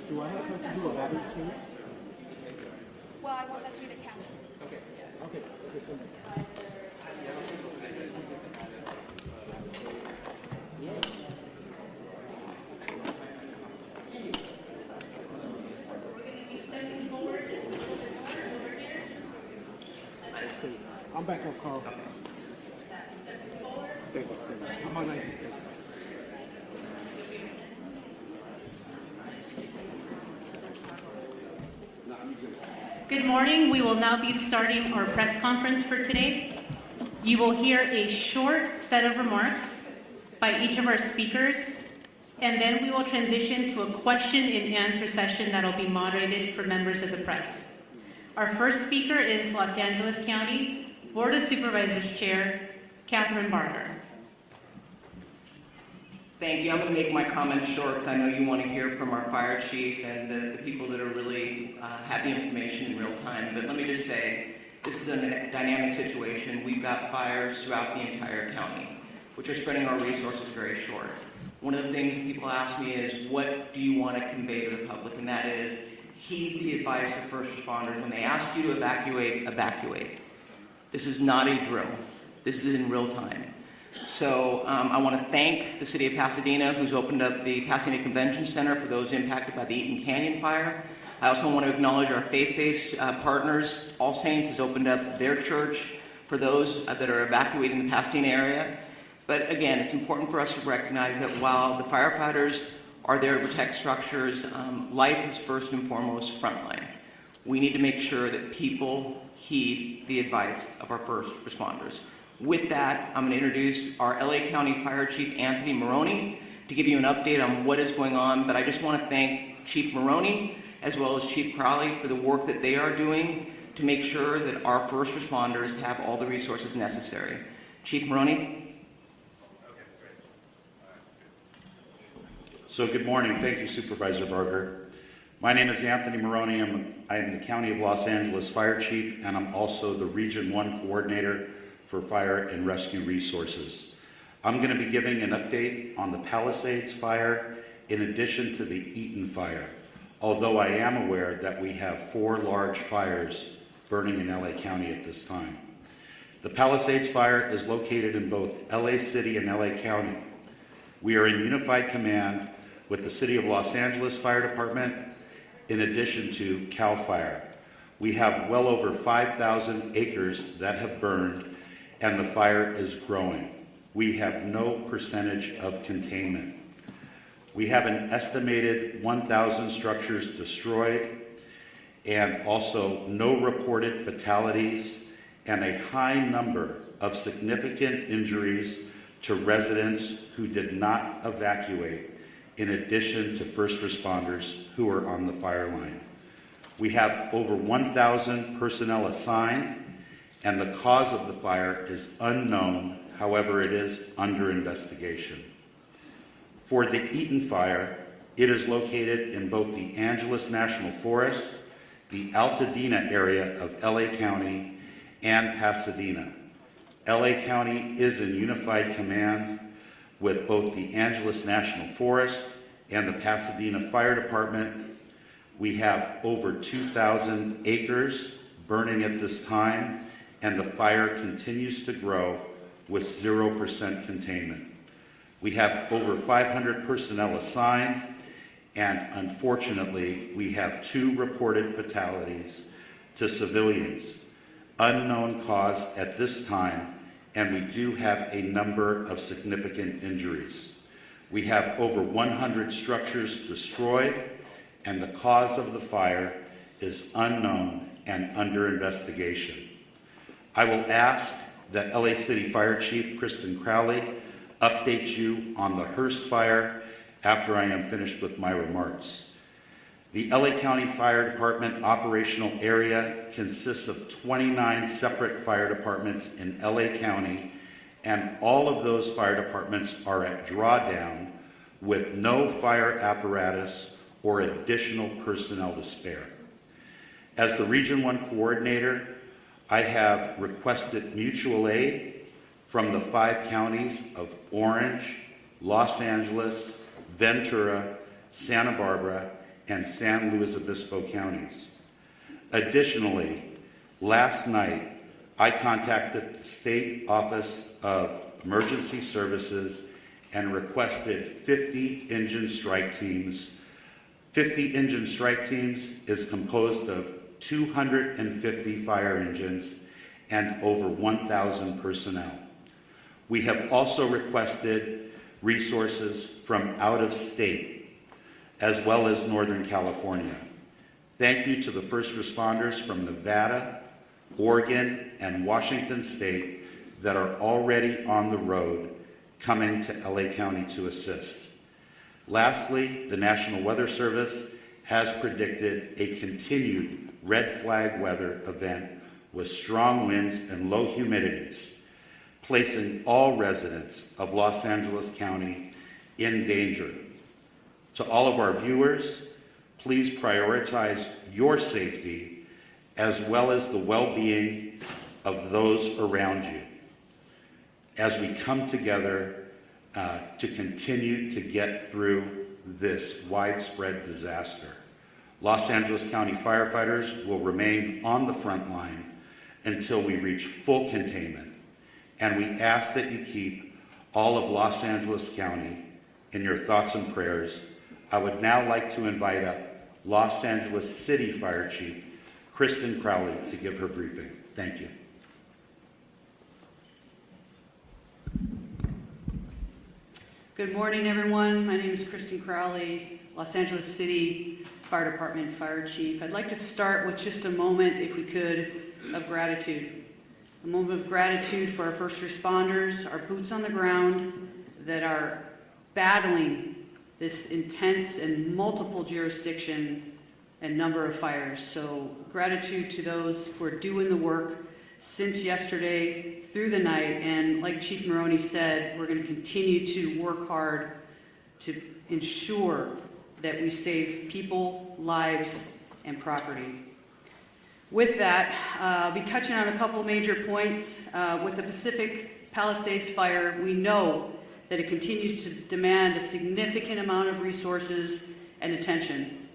Do I have time to do a battery change? Well, I want that to be the caption. Okay. Okay. Okay. So I'm back on call. I'm on 90. Good morning. We will now be starting our press conference for today. You will hear a short set of remarks by each of our speakers, and then we will transition to a question and answer session that will be moderated for members of the press. Our first speaker is Los Angeles County Board of Supervisors Chair, Catherine Barger. Thank you. I'm going to make my comments short because I know you want to hear from our fire chief and the people that are really have the information in real time. But let me just say, this is a dynamic situation. We've got fires throughout the entire county, which are spreading our resources very short. One of the things that people ask me is, what do you want to convey to the public? And that is, heed the advice of first responders. When they ask you to evacuate, evacuate. This is not a drill. This is in real time. So I want to thank the city of Pasadena, who's opened up the Pasadena Convention Center for those impacted by the Eaton Canyon fire. I also want to acknowledge our faith-based partners. All Saints has opened up their church for those that are evacuating the Pasadena area. But again, it's important for us to recognize that while the firefighters are there to protect structures, life is first and foremost frontline. We need to make sure that people heed the advice of our first responders. With that, I'm going to introduce our LA County Fire Chief, Anthony Maroney, to give you an update on what is going on. But I just want to thank Chief Maroney as well as Chief Crowley for the work that they are doing to make sure that our first responders have all the resources necessary. Chief Maroney? So good morning. Thank you, Supervisor Barger. My name is Anthony Maroney. I am the County of Los Angeles Fire Chief, and I'm also the Region 1 Coordinator for Fire and Rescue Resources. I'm going to be giving an update on the Palisades fire in addition to the Eaton fire, although I am aware that we have 4 large fires burning in LA County at this time. The Palisades fire is located in both LA City and LA County. We are in unified command with the City of Los Angeles Fire Department in addition to CAL FIRE. We have well over 5,000 acres that have burned, and the fire is growing. We have no percentage of containment. We have an estimated 1,000 structures destroyed, and also no reported fatalities, and a high number of significant injuries to residents who did not evacuate, in addition to first responders who are on the fire line. We have over 1,000 personnel assigned, and the cause of the fire is unknown. However, it is under investigation. For the Eaton fire, it is located in both the Angeles National Forest, the Altadena area of LA County, and Pasadena. LA County is in unified command with both the Angeles National Forest and the Pasadena Fire Department. We have over 2,000 acres burning at this time, and the fire continues to grow with 0% containment. We have over 500 personnel assigned, and unfortunately, we have 2 reported fatalities to civilians. Unknown cause at this time, and we do have a number of significant injuries. We have over 100 structures destroyed, and the cause of the fire is unknown and under investigation. I will ask that LA City Fire Chief Kristen Crowley update you on the Hearst fire after I am finished with my remarks. The LA County Fire Department operational area consists of 29 separate fire departments in LA County, and all of those fire departments are at drawdown with no fire apparatus or additional personnel to spare. As the Region 1 Coordinator, I have requested mutual aid from the 5 counties of Orange, Los Angeles, Ventura, Santa Barbara, and San Luis Obispo counties. Additionally, last night, I contacted the State Office of Emergency Services and requested 50 engine strike teams. 50 engine strike teams is composed of 250 fire engines and over 1,000 personnel. We have also requested resources from out of state, as well as Northern California. Thank you to the first responders from Nevada, Oregon, and Washington State that are already on the road coming to LA County to assist. Lastly, the National Weather Service has predicted a continued red flag weather event with strong winds and low humidities, placing all residents of Los Angeles County in danger. To all of our viewers, please prioritize your safety as well as the well-being of those around you as we come together to continue to get through this widespread disaster. Los Angeles County firefighters will remain on the front line until we reach full containment, and we ask that you keep all of Los Angeles County in your thoughts and prayers. I would now like to invite up Los Angeles City Fire Chief Kristen Crowley to give her briefing. Thank you. Good morning, everyone. My name is Kristen Crowley, Los Angeles City Fire Department Fire Chief. I'd like to start with just a moment, if we could, of gratitude. A moment of gratitude for our first responders, our boots on the ground that are battling this intense and multiple jurisdiction and number of fires. So gratitude to those who are doing the work since yesterday through the night, and like Chief Maroney said, we're going to continue to work hard to ensure that we save people, lives, and property. With that, I'll be touching on a couple major points. With the Pacific Palisades fire, we know that it continues to demand a significant amount of resources and attention.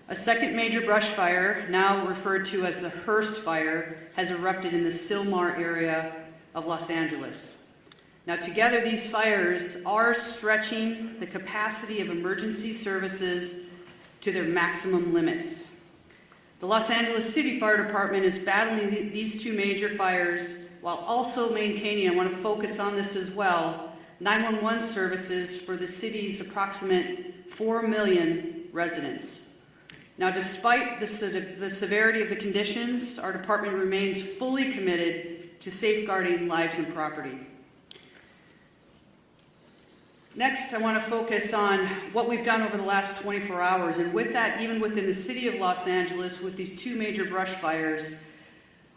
A second major brush fire, now referred to as the Hearst Fire, has erupted in the Sylmar area of Los Angeles. Now, together, these fires are stretching the capacity of emergency services to their maximum limits. The Los Angeles City Fire Department is battling these two major fires while also maintaining, I want to focus on this as well, 911 services for the city's approximate 4 million residents. Now, despite the severity of the conditions, our department remains fully committed to safeguarding lives and property. Next, I want to focus on what we've done over the last 24 hours. And with that, even within the city of Los Angeles, with these two major brush fires,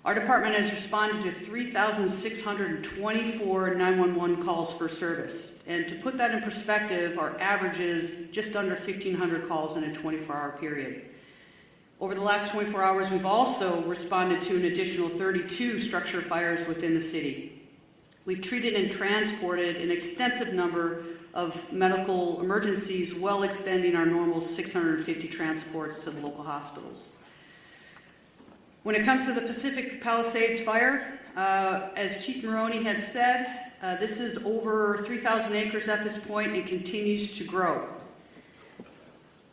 our department has responded to 3,624 911 calls for service. And to put that in perspective, our average is just under 1,500 calls in a 24-hour period. Over the last 24 hours, we've also responded to an additional 32 structure fires within the city. We've treated and transported an extensive number of medical emergencies, well extending our normal 650 transports to the local hospitals. When it comes to the Pacific Palisades fire, as Chief Maroney had said, this is over 3,000 acres at this point and continues to grow.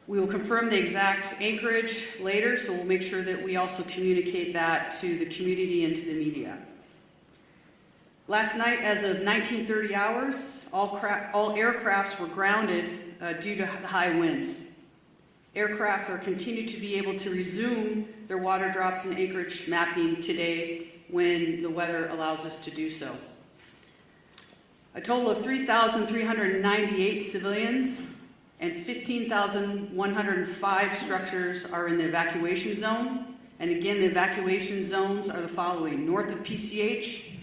We will confirm the exact acreage later, so we'll make sure that we also communicate that to the community and to the media. Last night, as of 1930 hours, all aircrafts were grounded due to the high winds. Aircraft are continued to be able to resume their water drops and acreage mapping today when the weather allows us to do so. A total of 3,398 civilians and 15,105 structures are in the evacuation zone. And again, the evacuation zones are the following: north of PCH,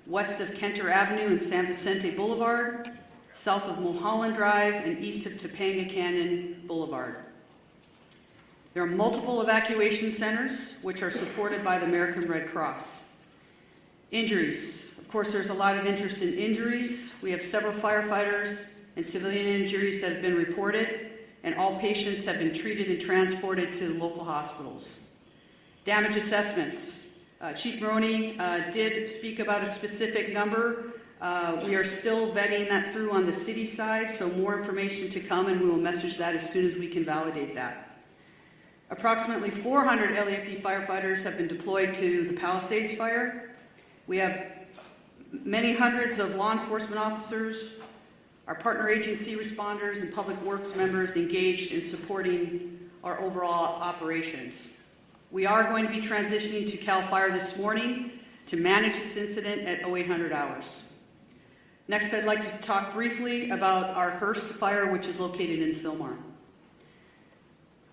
west of Kenter Avenue and San Vicente Boulevard, south of Mulholland Drive, and east of Topanga Canyon Boulevard. There are multiple evacuation centers which are supported by the American Red Cross. Injuries. Of course, there's a lot of interest in injuries. We have several firefighters and civilian injuries that have been reported. and all patients have been treated and transported to the local hospitals. Damage assessments. Chief Maroney did speak about a specific number. We are still vetting that through on the city side, so more information to come, and we will message that as soon as we can validate that. Approximately 400 LAFD firefighters have been deployed to the Palisades fire. We have many hundreds of law enforcement officers, our partner agency responders, and public works members engaged in supporting our overall operations. We are going to be transitioning to CAL FIRE this morning to manage this incident at 0800 hours. Next, I'd like to talk briefly about our Hearst fire, which is located in Sylmar.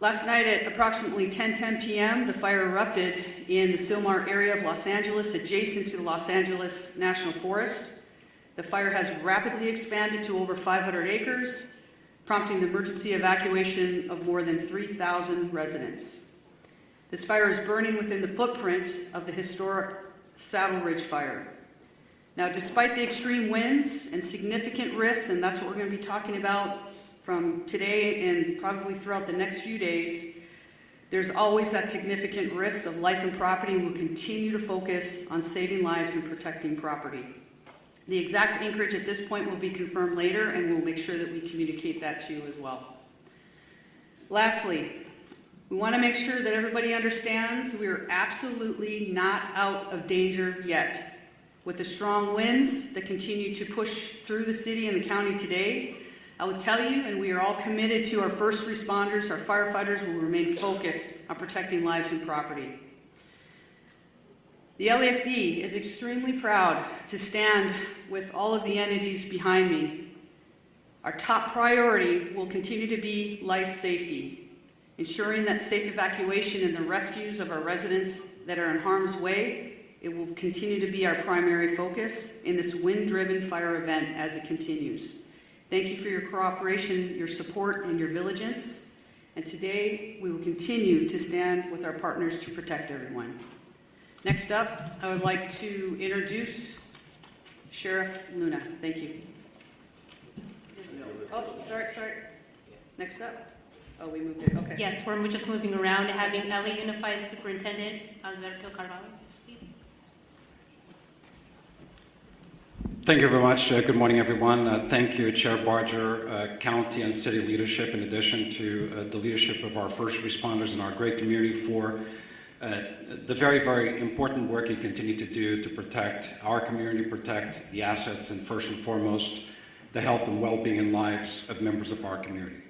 Last night at approximately 10:10 p.m., the fire erupted in the Sylmar area of Los Angeles, adjacent to the Los Angeles National Forest. The fire has rapidly expanded to over 500 acres, prompting the emergency evacuation of more than 3,000 residents. This fire is burning within the footprint of the historic Saddle Ridge fire. Now, despite the extreme winds and significant risks, and that's what we're going to be talking about from today and probably throughout the next few days, there's always that significant risk of life and property, and we'll continue to focus on saving lives and protecting property. The exact anchorage at this point will be confirmed later, and we'll make sure that we communicate that to you as well. Lastly, we want to make sure that everybody understands we are absolutely not out of danger yet. With the strong winds that continue to push through the city and the county today, I will tell you, and we are all committed to our first responders, our firefighters will remain focused on protecting lives and property. The LAFD is extremely proud to stand with all of the entities behind me. Our top priority will continue to be life safety, ensuring that safe evacuation and the rescues of our residents that are in harm's way. It will continue to be our primary focus in this wind-driven fire event as it continues. Thank you for your cooperation, your support, and your vigilance. And today, we will continue to stand with our partners to protect everyone. Next up, I would like to introduce Sheriff Luna. Thank you. Oh, sorry. Next up. Oh, we moved it. Okay. Yes, we're just moving around, having LA Unified Superintendent Alberto Carvalho. Thank you very much. Good morning, everyone. Thank you, Chair Barger, county and city leadership, in addition to the leadership of our first responders and our great community for the very, very important work you continue to do to protect our community, protect the assets, and first and foremost, the health and well-being and lives of members of our community.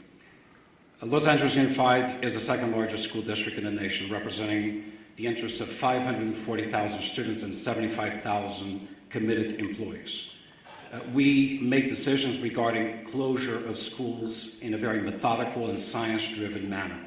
Los Angeles Unified is the second largest school district in the nation, representing the interests of 540,000 students and 75,000 committed employees. We make decisions regarding closure of schools in a very methodical and science-driven manner.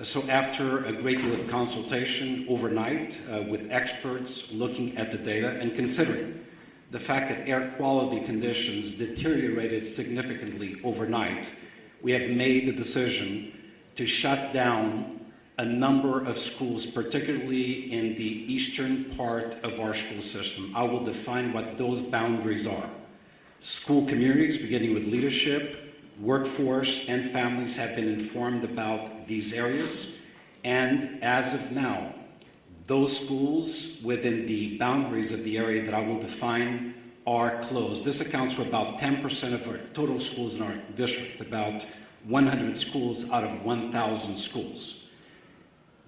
So after a great deal of consultation overnight with experts looking at the data and considering the fact that air quality conditions deteriorated significantly overnight, we have made the decision to shut down a number of schools, particularly in the eastern part of our school system. I will define what those boundaries are. School communities, beginning with leadership, workforce, and families, have been informed about these areas. And as of now, those schools within the boundaries of the area that I will define are closed. This accounts for about 10% of our total schools in our district, about 100 schools out of 1,000 schools.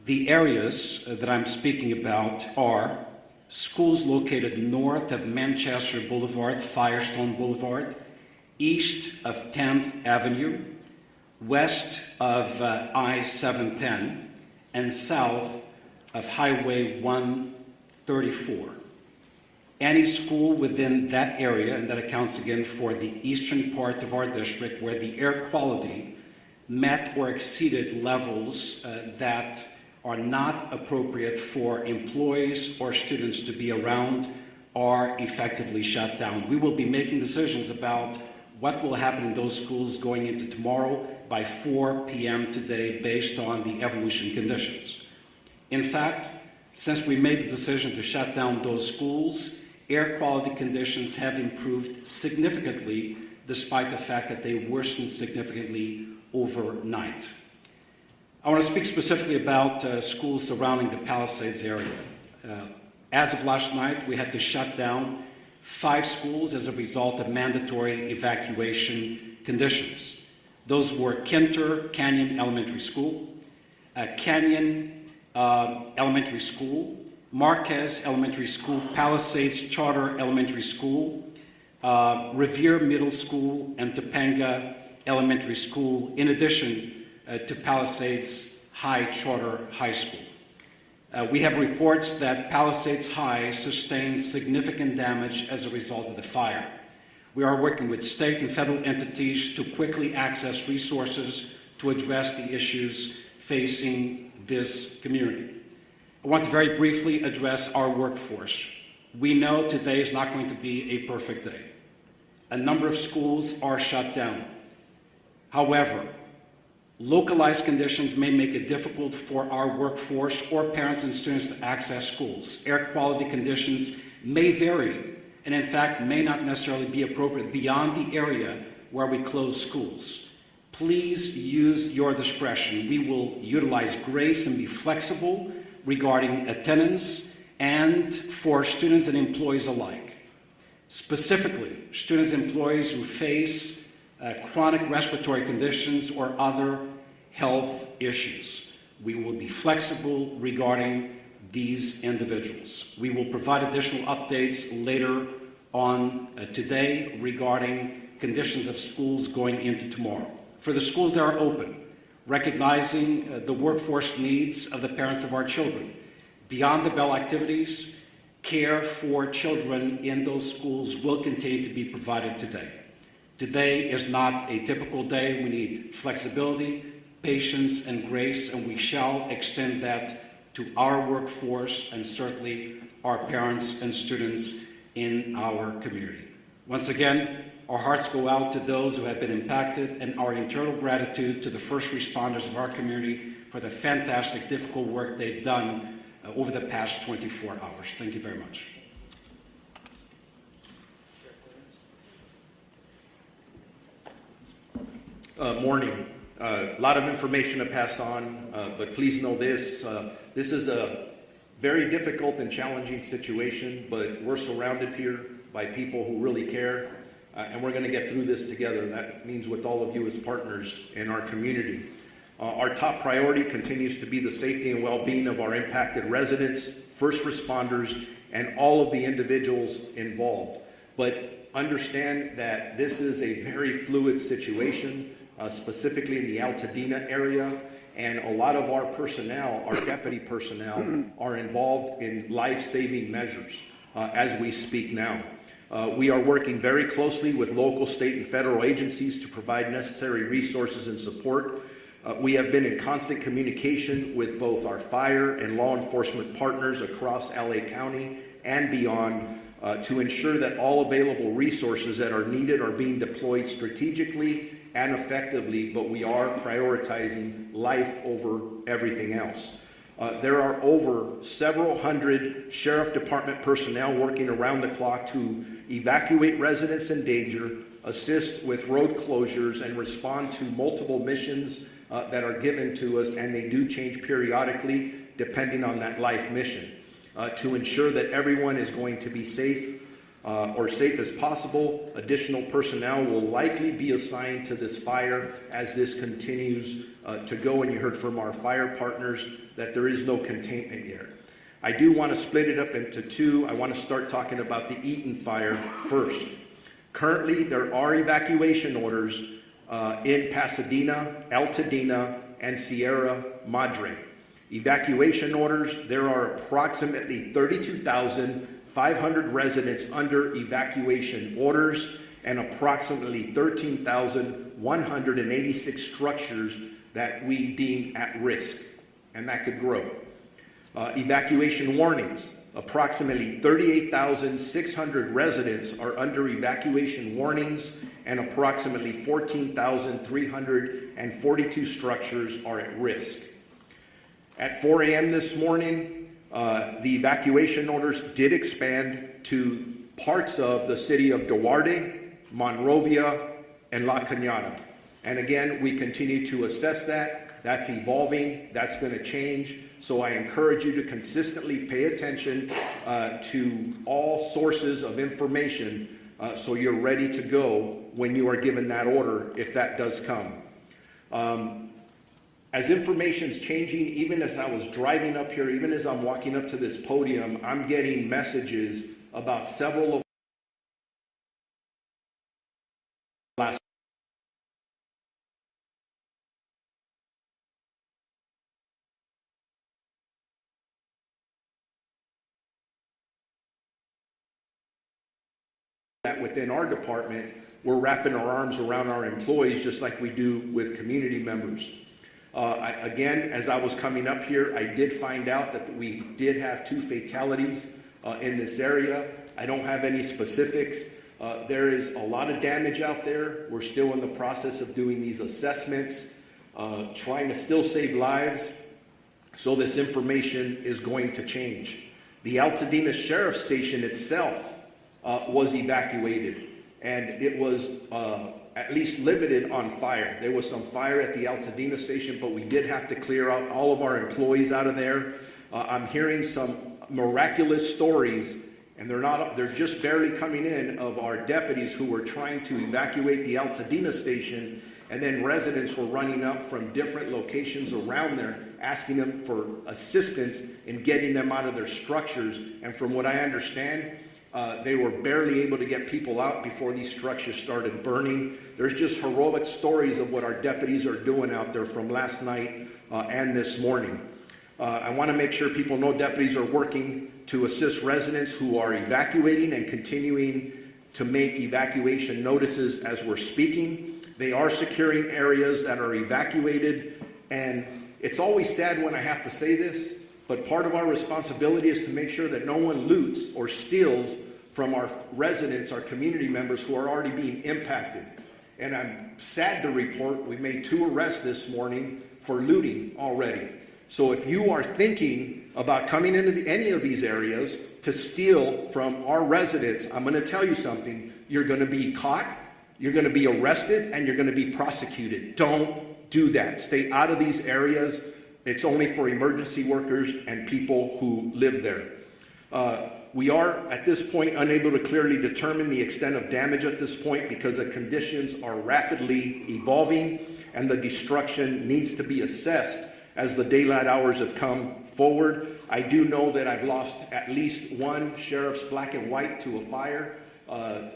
The areas that I'm speaking about are schools located north of Manchester Boulevard, Firestone Boulevard, east of 10th Avenue, west of I-710, and south of Highway 134. Any school within that area, and that accounts again for the eastern part of our district, where the air quality met or exceeded levels that are not appropriate for employees or students to be around, are effectively shut down. We will be making decisions about what will happen in those schools going into tomorrow by 4 p.m. today based on the evolution conditions. In fact, since we made the decision to shut down those schools, air quality conditions have improved significantly despite the fact that they worsened significantly overnight. I want to speak specifically about schools surrounding the Palisades area. As of last night, we had to shut down 5 schools as a result of mandatory evacuation conditions. Those were Kinter Canyon Elementary School, Canyon Elementary School, Marquez Elementary School, Palisades Charter Elementary School, Revere Middle School, and Topanga Elementary School, in addition to Palisades High Charter High School. We have reports that Palisades High sustained significant damage as a result of the fire. We are working with state and federal entities to quickly access resources to address the issues facing this community. I want to very briefly address our workforce. We know today is not going to be a perfect day. A number of schools are shut down. However, localized conditions may make it difficult for our workforce or parents and students to access schools. Air quality conditions may vary and in fact may not necessarily be appropriate beyond the area where we close schools. Please use your discretion. We will utilize grace and be flexible regarding attendance and for students and employees alike. Specifically, students and employees who face chronic respiratory conditions or other health issues. We will be flexible regarding these individuals. We will provide additional updates later on today regarding conditions of schools going into tomorrow. For the schools that are open, recognizing the workforce needs of the parents of our children, beyond the bell activities, care for children in those schools will continue to be provided today. Today is not a typical day. We need flexibility, patience, and grace, and we shall extend that to our workforce and certainly our parents and students in our community. Once again, our hearts go out to those who have been impacted and our eternal gratitude to the first responders of our community for the fantastic, difficult work they've done over the past 24 hours. Thank you very much. Morning. A lot of information to pass on, but please know this. This is a very difficult and challenging situation, but we're surrounded here by people who really care, and we're going to get through this together. That means with all of you as partners in our community. Our top priority continues to be the safety and well-being of our impacted residents, first responders, and all of the individuals involved. But understand that this is a very fluid situation, specifically in the Altadena area, and a lot of our personnel, our deputy personnel, are involved in life-saving measures as we speak now. We are working very closely with local, state, and federal agencies to provide necessary resources and support. We have been in constant communication with both our fire and law enforcement partners across LA County and beyond to ensure that all available resources that are needed are being deployed strategically and effectively, but we are prioritizing life over everything else. There are over several hundred sheriff department personnel working around the clock to evacuate residents in danger, assist with road closures, and respond to multiple missions that are given to us, and they do change periodically depending on that life mission. To ensure that everyone is going to be safe or safe as possible, additional personnel will likely be assigned to this fire as this continues to go, and you heard from our fire partners that there is no containment yet. I do want to split it up into two. I want to start talking about the Eaton fire first. Currently, there are evacuation orders in Pasadena, Altadena, and Sierra Madre. Evacuation orders, there are approximately 32,500 residents under evacuation orders and approximately 13,186 structures that we deem at risk, and that could grow. Evacuation warnings, approximately 38,600 residents are under evacuation warnings and approximately 14,342 structures are at risk. At 4 a.m. this morning, the evacuation orders did expand to parts of the city of Duarte, Monrovia, and La Cañada. And again, we continue to assess that. That's evolving. That's going to change. So I encourage you to consistently pay attention to all sources of information so you're ready to go when you are given that order, if that does come. As information's changing, even as I was driving up here, even as I'm walking up to this podium, I'm getting messages about several of last that within our department, we're wrapping our arms around our employees just like we do with community members. Again, as I was coming up here, I did find out that we did have 2 fatalities in this area. I don't have any specifics. There is a lot of damage out there. We're still in the process of doing these assessments, trying to still save lives. So this information is going to change. The Altadena Sheriff's Station itself was evacuated, and it was at least limited on fire. There was some fire at the Altadena station, but we did have to clear out all of our employees out of there. I'm hearing some miraculous stories, and they're just barely coming in, of our deputies who were trying to evacuate the Altadena station, and then residents were running up from different locations around there asking them for assistance in getting them out of their structures. And from what I understand, they were barely able to get people out before these structures started burning. There's just heroic stories of what our deputies are doing out there from last night and this morning. I want to make sure people know deputies are working to assist residents who are evacuating and continuing to make evacuation notices as we're speaking. They are securing areas that are evacuated, and it's always sad when I have to say this, but part of our responsibility is to make sure that no one loots or steals from our residents, our community members who are already being impacted. And I'm sad to report we made 2 arrests this morning for looting already. So if you are thinking about coming into any of these areas to steal from our residents, I'm going to tell you something. You're going to be caught, you're going to be arrested, and you're going to be prosecuted. Don't do that. Stay out of these areas. It's only for emergency workers and people who live there. We are, at this point, unable to clearly determine the extent of damage at this point because the conditions are rapidly evolving and the destruction needs to be assessed as the daylight hours have come forward. I do know that I've lost at least 1 sheriff's black and white to a fire.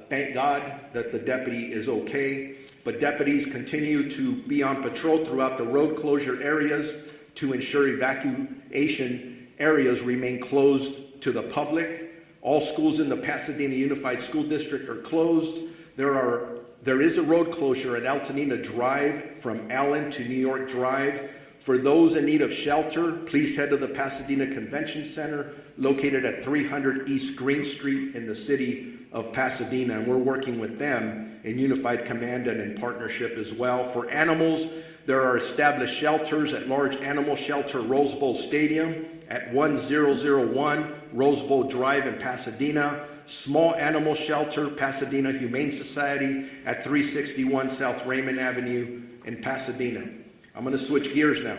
Thank God that the deputy is okay. But deputies continue to be on patrol throughout the road closure areas to ensure evacuation areas remain closed to the public. All schools in the Pasadena Unified School District are closed. There is a road closure at Altadena Drive from Allen to New York Drive. For those in need of shelter, please head to the Pasadena Convention Center, located at 300 East Green Street in the city of Pasadena. And we're working with them in Unified Command and in partnership as well. For animals, there are established shelters at Large Animal Shelter Rose Bowl Stadium at 1001 Rose Bowl Drive in Pasadena. Small Animal Shelter, Pasadena Humane Society at 361 South Raymond Avenue in Pasadena. I'm going to switch gears now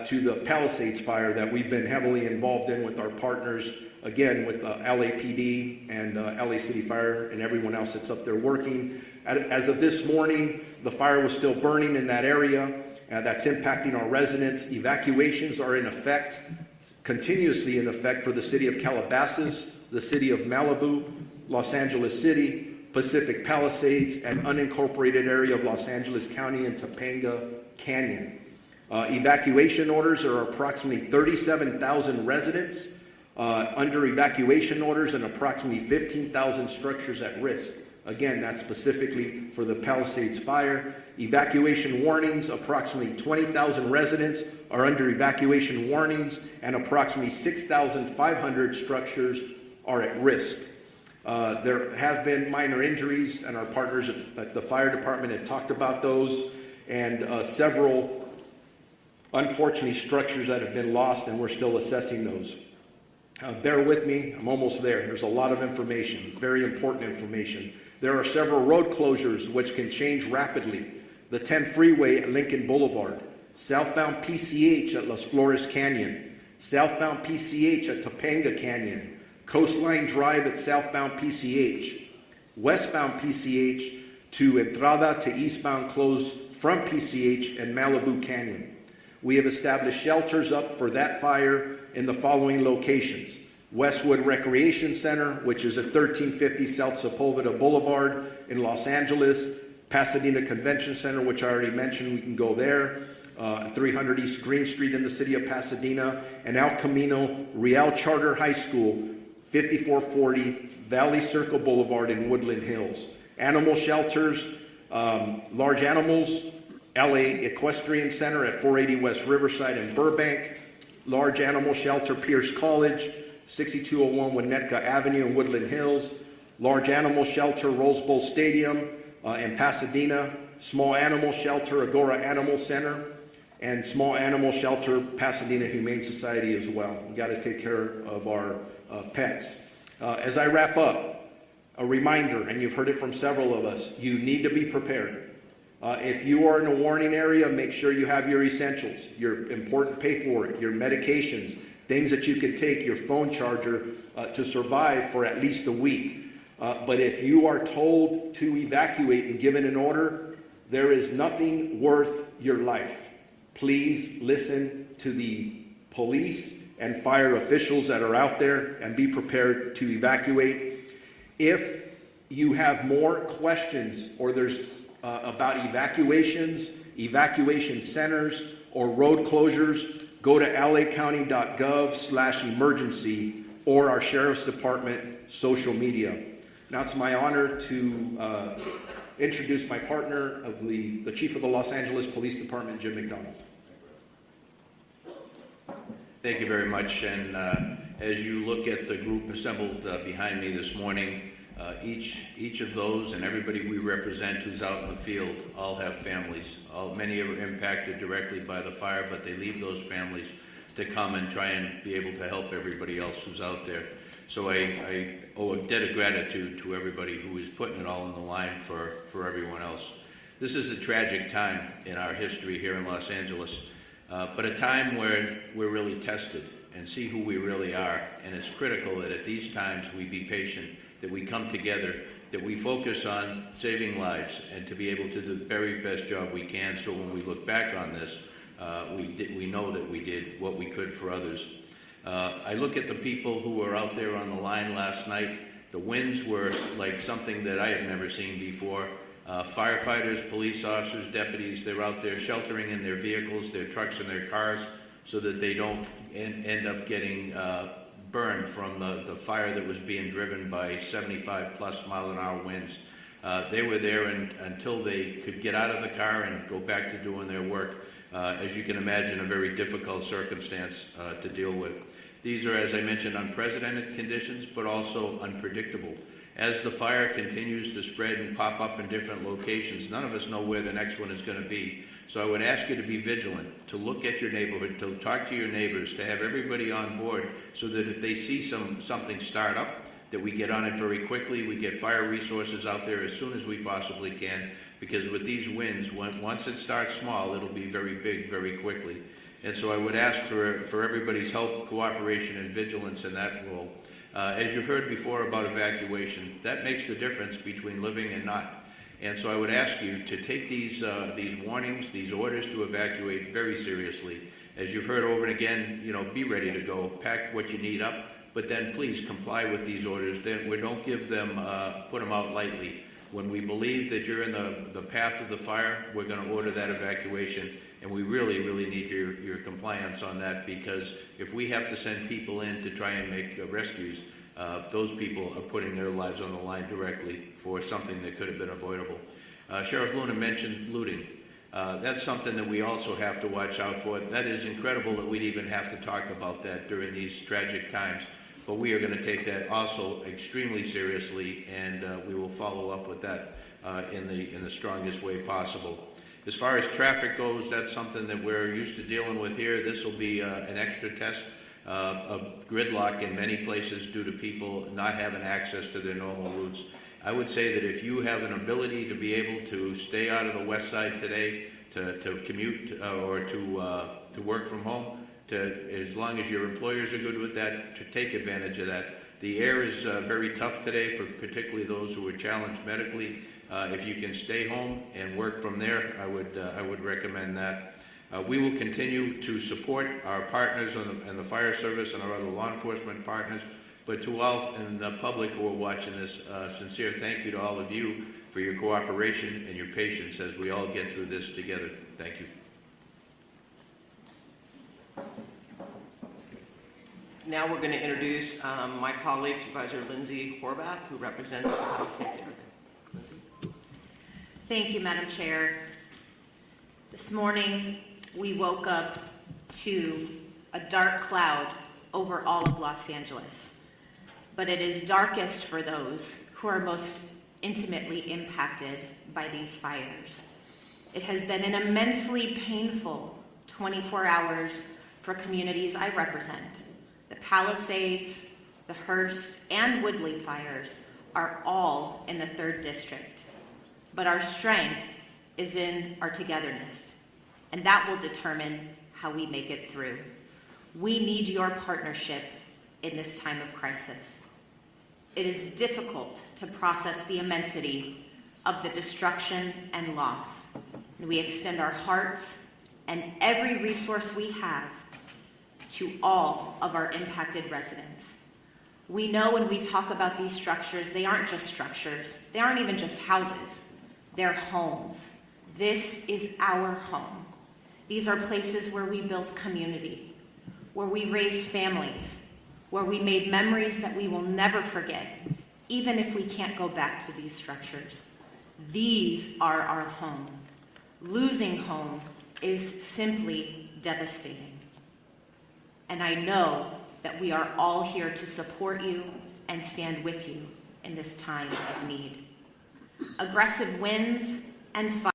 to the Palisades fire that we've been heavily involved in with our partners, again with LAPD and LA City Fire and everyone else that's up there working. As of this morning, the fire was still burning in that area. That's impacting our residents. Evacuations are in effect, continuously in effect, for the city of Calabasas, the city of Malibu, Los Angeles City, Pacific Palisades, and unincorporated area of Los Angeles County and Topanga Canyon. Evacuation orders are approximately 37,000 residents under evacuation orders and approximately 15,000 structures at risk. Again, that's specifically for the Palisades fire. Evacuation warnings, approximately 20,000 residents are under evacuation warnings, and approximately 6,500 structures are at risk. There have been minor injuries, and our partners at the fire department have talked about those, and several, unfortunately, structures that have been lost, and we're still assessing those. Bear with me, I'm almost there. There's a lot of information, very important information. There are several road closures which can change rapidly. the 10 freeway at Lincoln Boulevard, southbound PCH at Las Flores Canyon, southbound PCH at Topanga Canyon, Coastline Drive at southbound PCH, westbound PCH to Entrada to eastbound closed from PCH and Malibu Canyon. We have established shelters up for that fire in the following locations: Westwood Recreation Center, which is at 1350 South Sepulveda Boulevard in Los Angeles, Pasadena Convention Center, which I already mentioned, we can go there, 300 East Green Street in the city of Pasadena, and El Camino Real Charter High School, 5440 Valley Circle Boulevard in Woodland Hills. Animal shelters, large animals, LA Equestrian Center at 480 West Riverside in Burbank, large animal shelter, Pierce College, 6201 Winnetka Avenue in Woodland Hills, large animal shelter, Rose Bowl Stadium in Pasadena, small animal shelter, Agora Animal Center, and small animal shelter, Pasadena Humane Society as well. We got to take care of our pets. As I wrap up, a reminder, and you've heard it from several of us, you need to be prepared. If you are in a warning area, make sure you have your essentials, your important paperwork, your medications, things that you can take, your phone charger to survive for at least a week. But if you are told to evacuate and given an order, there is nothing worth your life. Please listen to the police and fire officials that are out there and be prepared to evacuate. If you have more questions or there's about evacuations, evacuation centers, or road closures, go to lacounty.gov/emergency or our Sheriff's Department social media. Now it's my honor to introduce my partner, of the Chief of the Los Angeles Police Department, Jim McDonald. Thank you very much. And as you look at the group assembled behind me this morning, each of those and everybody we represent who's out in the field all have families. Many are impacted directly by the fire, but they leave those families to come and try and be able to help everybody else who's out there. So I owe a debt of gratitude to everybody who is putting it all on the line for everyone else. This is a tragic time in our history here in Los Angeles, but a time where we're really tested and see who we really are. And it's critical that at these times we be patient, that we come together, that we focus on saving lives and to be able to do the very best job we can, so when we look back on this, we know that we did what we could for others. I look at the people who were out there on the line last night. The winds were like something that I have never seen before. Firefighters, police officers, deputies, they're out there sheltering in their vehicles, their trucks and their cars, so that they don't end up getting burned from the fire that was being driven by 75 plus mile an hour winds. They were there until they could get out of the car and go back to doing their work. As you can imagine, a very difficult circumstance to deal with. These are, as I mentioned, unprecedented conditions, but also unpredictable. As the fire continues to spread and pop up in different locations, none of us know where the next one is going to be. So I would ask you to be vigilant, to look at your neighborhood, to talk to your neighbors, to have everybody on board, so that if they see something start up, that we get on it very quickly. We get fire resources out there as soon as we possibly can, because with these winds, once it starts small, it'll be very big very quickly. And so I would ask for everybody's help, cooperation, and vigilance in that role. As you've heard before about evacuation, that makes the difference between living and not. And so I would ask you to take these warnings, these orders to evacuate very seriously. As you've heard over and again, be ready to go, pack what you need up, but then please comply with these orders. We don't give them, put them out lightly. When we believe that you're in the path of the fire, we're going to order that evacuation, and we really, really need your compliance on that, because if we have to send people in to try and make rescues, those people are putting their lives on the line directly for something that could have been avoidable. Sheriff Luna mentioned looting. That's something that we also have to watch out for. That is incredible that we'd even have to talk about that during these tragic times. But we are going to take that also extremely seriously, and we will follow up with that in the strongest way possible. As far as traffic goes, that's something that we're used to dealing with here. This will be an extra test of gridlock in many places due to people not having access to their normal routes. I would say that if you have an ability to be able to stay out of the west side today, to commute or to work from home, as long as your employers are good with that, to take advantage of that. The air is very tough today for particularly those who are challenged medically. If you can stay home and work from there, I would recommend that. We will continue to support our partners and the fire service and our other law enforcement partners. But to all in the public who are watching this, sincere thank you to all of you for your cooperation and your patience as we all get through this together. Thank you. Now we're going to introduce my colleague, Supervisor Lindsay Horvath, who represents the Palisades area. Thank you, Madam Chair. This morning, we woke up to a dark cloud over all of Los Angeles, but it is darkest for those who are most intimately impacted by these fires. It has been an immensely painful 24 hours for communities I represent. The Palisades, the Hearst, and Woodley fires are all in the 3rd District, but our strength is in our togetherness, and that will determine how we make it through. We need your partnership in this time of crisis. It is difficult to process the immensity of the destruction and loss. And we extend our hearts and every resource we have to all of our impacted residents. We know when we talk about these structures, they aren't just structures. They aren't even just houses. They're homes. This is our home. These are places where we built community, where we raised families, where we made memories that we will never forget, even if we can't go back to these structures. These are our home. Losing home is simply devastating. And I know that we are all here to support you and stand with you in this time of need. Aggressive winds and fire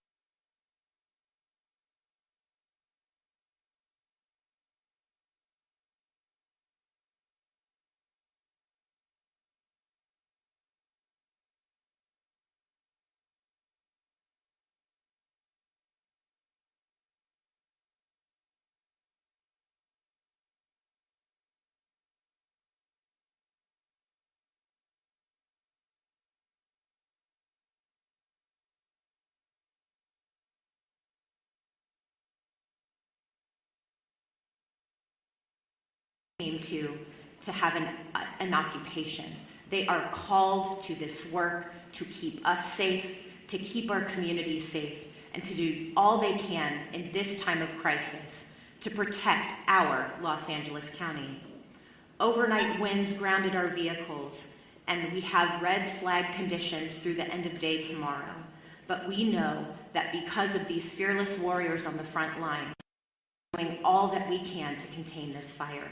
came to have an occupation. They are called to this work to keep us safe, to keep our communities safe, and to do all they can in this time of crisis to protect our Los Angeles County. Overnight winds grounded our vehicles, and we have red flag conditions through the end of day tomorrow. But we know that because of these fearless warriors on the front line, we're doing all that we can to contain this fire.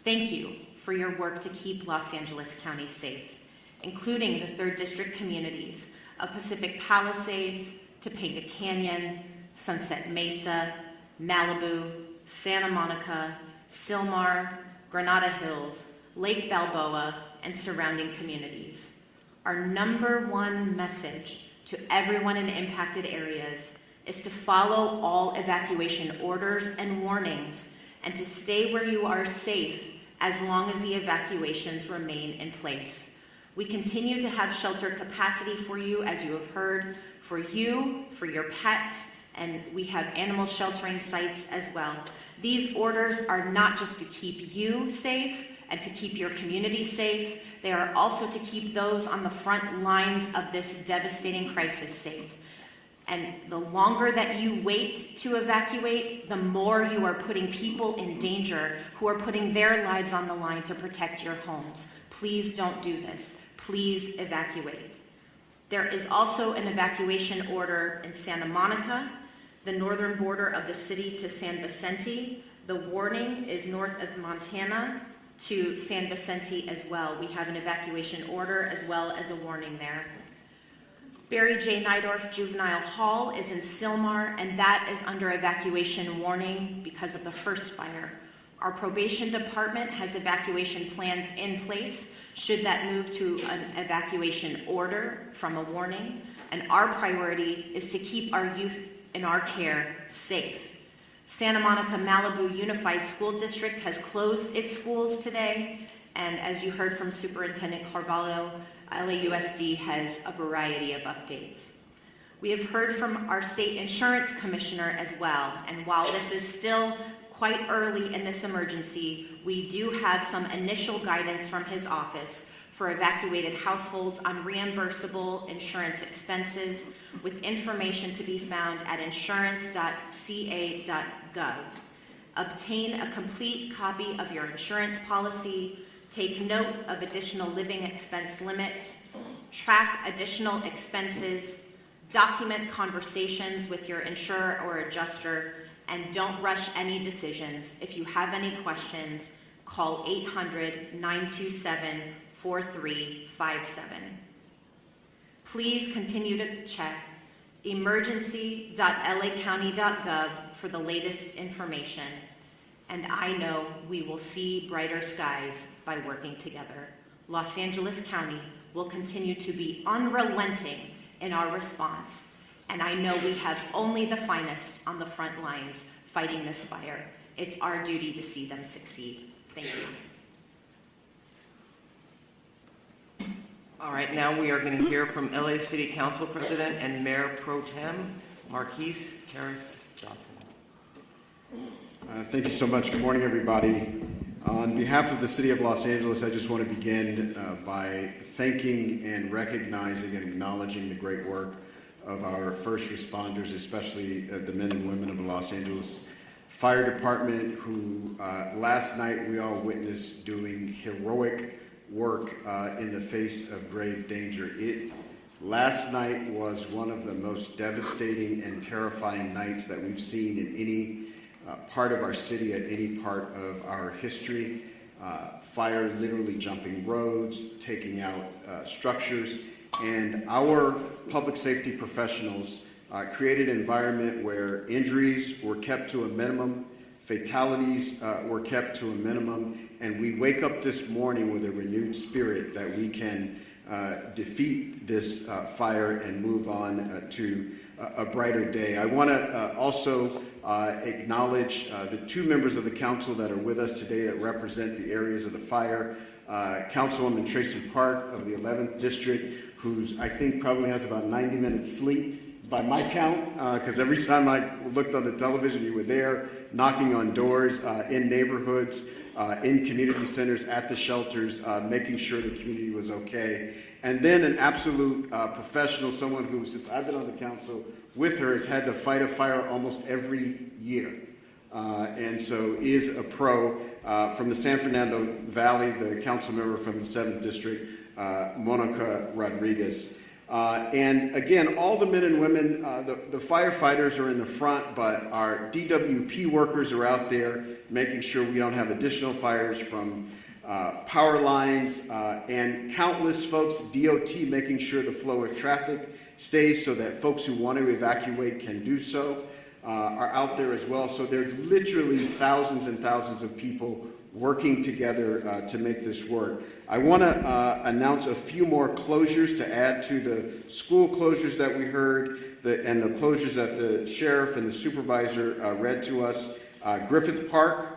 Thank you for your work to keep Los Angeles County safe, including the 3rd District communities of Pacific Palisades, Topanga Canyon, Sunset Mesa, Malibu, Santa Monica, Sylmar, Granada Hills, Lake Balboa, and surrounding communities. Our #1 message to everyone in impacted areas is to follow all evacuation orders and warnings and to stay where you are safe as long as the evacuations remain in place. We continue to have shelter capacity for you, as you have heard, for you, for your pets, and we have animal sheltering sites as well. These orders are not just to keep you safe and to keep your community safe, they are also to keep those on the front lines of this devastating crisis safe. And the longer that you wait to evacuate, the more you are putting people in danger who are putting their lives on the line to protect your homes. Please don't do this. Please evacuate. There is also an evacuation order in Santa Monica, the northern border of the city to San Vicente. The warning is north of Montana to San Vicente as well. We have an evacuation order as well as a warning there. Barry J. Nydorf Juvenile Hall is in Sylmar, and that is under evacuation warning because of the Hearst fire. Our probation department has evacuation plans in place should that move to an evacuation order from a warning. And our priority is to keep our youth in our care safe. Santa Monica Malibu Unified School District has closed its schools today. And as you heard from Superintendent Carvalho, LAUSD has a variety of updates. We have heard from our state insurance commissioner as well. And while this is still quite early in this emergency, we do have some initial guidance from his office for evacuated households on reimbursable insurance expenses, with information to be found at insurance.ca.gov. Obtain a complete copy of your insurance policy, take note of additional living expense limits, track additional expenses, document conversations with your insurer or adjuster, and don't rush any decisions. If you have any questions, call 800-927-4357. Please continue to check emergency.lacounty.gov for the latest information. And I know we will see brighter skies by working together. Los Angeles County will continue to be unrelenting in our response. And I know we have only the finest on the front lines fighting this fire. It's our duty to see them succeed. Thank you. All right, now we are going to hear from LA City Council President and Mayor Pro Tem, Marquise Harris-Johnson. Thank you so much. Good morning, everybody. On behalf of the City of Los Angeles, I just want to begin by thanking and recognizing and acknowledging the great work of our first responders, especially the men and women of the Los Angeles Fire Department, who last night we all witnessed doing heroic work in the face of grave danger. Last night was one of the most devastating and terrifying nights that we've seen in any part of our city at any part of our history. Fire literally jumping roads, taking out structures, and our public safety professionals created an environment where injuries were kept to a minimum, fatalities were kept to a minimum, and we wake up this morning with a renewed spirit that we can defeat this fire and move on to a brighter day. I want to also acknowledge the two members of the council that are with us today that represent the areas of the fire. Councilwoman Tracy Park of the 11th District, who's I think probably has about 90 minutes sleep by my count, because every time I looked on the television, you were there knocking on doors in neighborhoods, in community centers, at the shelters, making sure the community was okay. And then an absolute professional, someone who, since I've been on the council with her, has had to fight a fire almost every year. And so is a pro. From the San Fernando Valley, the council member from the 7th District, Monica Rodriguez. And again, all the men and women, the firefighters are in the front, but our DWP workers are out there making sure we don't have additional fires from power lines, and countless folks, DOT, making sure the flow of traffic stays so that folks who want to evacuate can do so, are out there as well. So there's literally thousands and thousands of people working together to make this work. I want to announce a few more closures to add to the school closures that we heard and the closures that the sheriff and the supervisor read to us. Griffith Park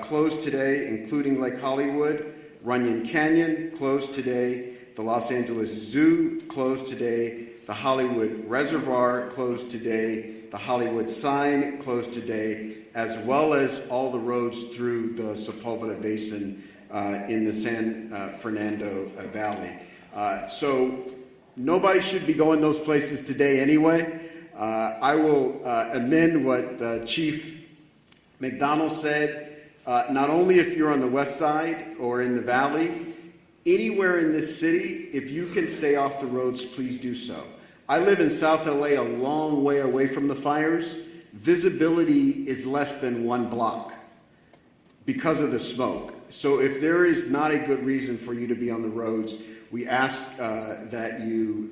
closed today, including Lake Hollywood. Runyon Canyon closed today. The Los Angeles Zoo closed today. The Hollywood Reservoir closed today. The Hollywood Sign closed today, as well as all the roads through the Sepulveda Basin in the San Fernando Valley. So nobody should be going those places today anyway. I will amend what Chief McDonald said. Not only if you're on the west side or in the valley, anywhere in this city, if you can stay off the roads, please do so. I live in South LA, a long way away from the fires. Visibility is less than 1 block because of the smoke. So if there is not a good reason for you to be on the roads, we ask that you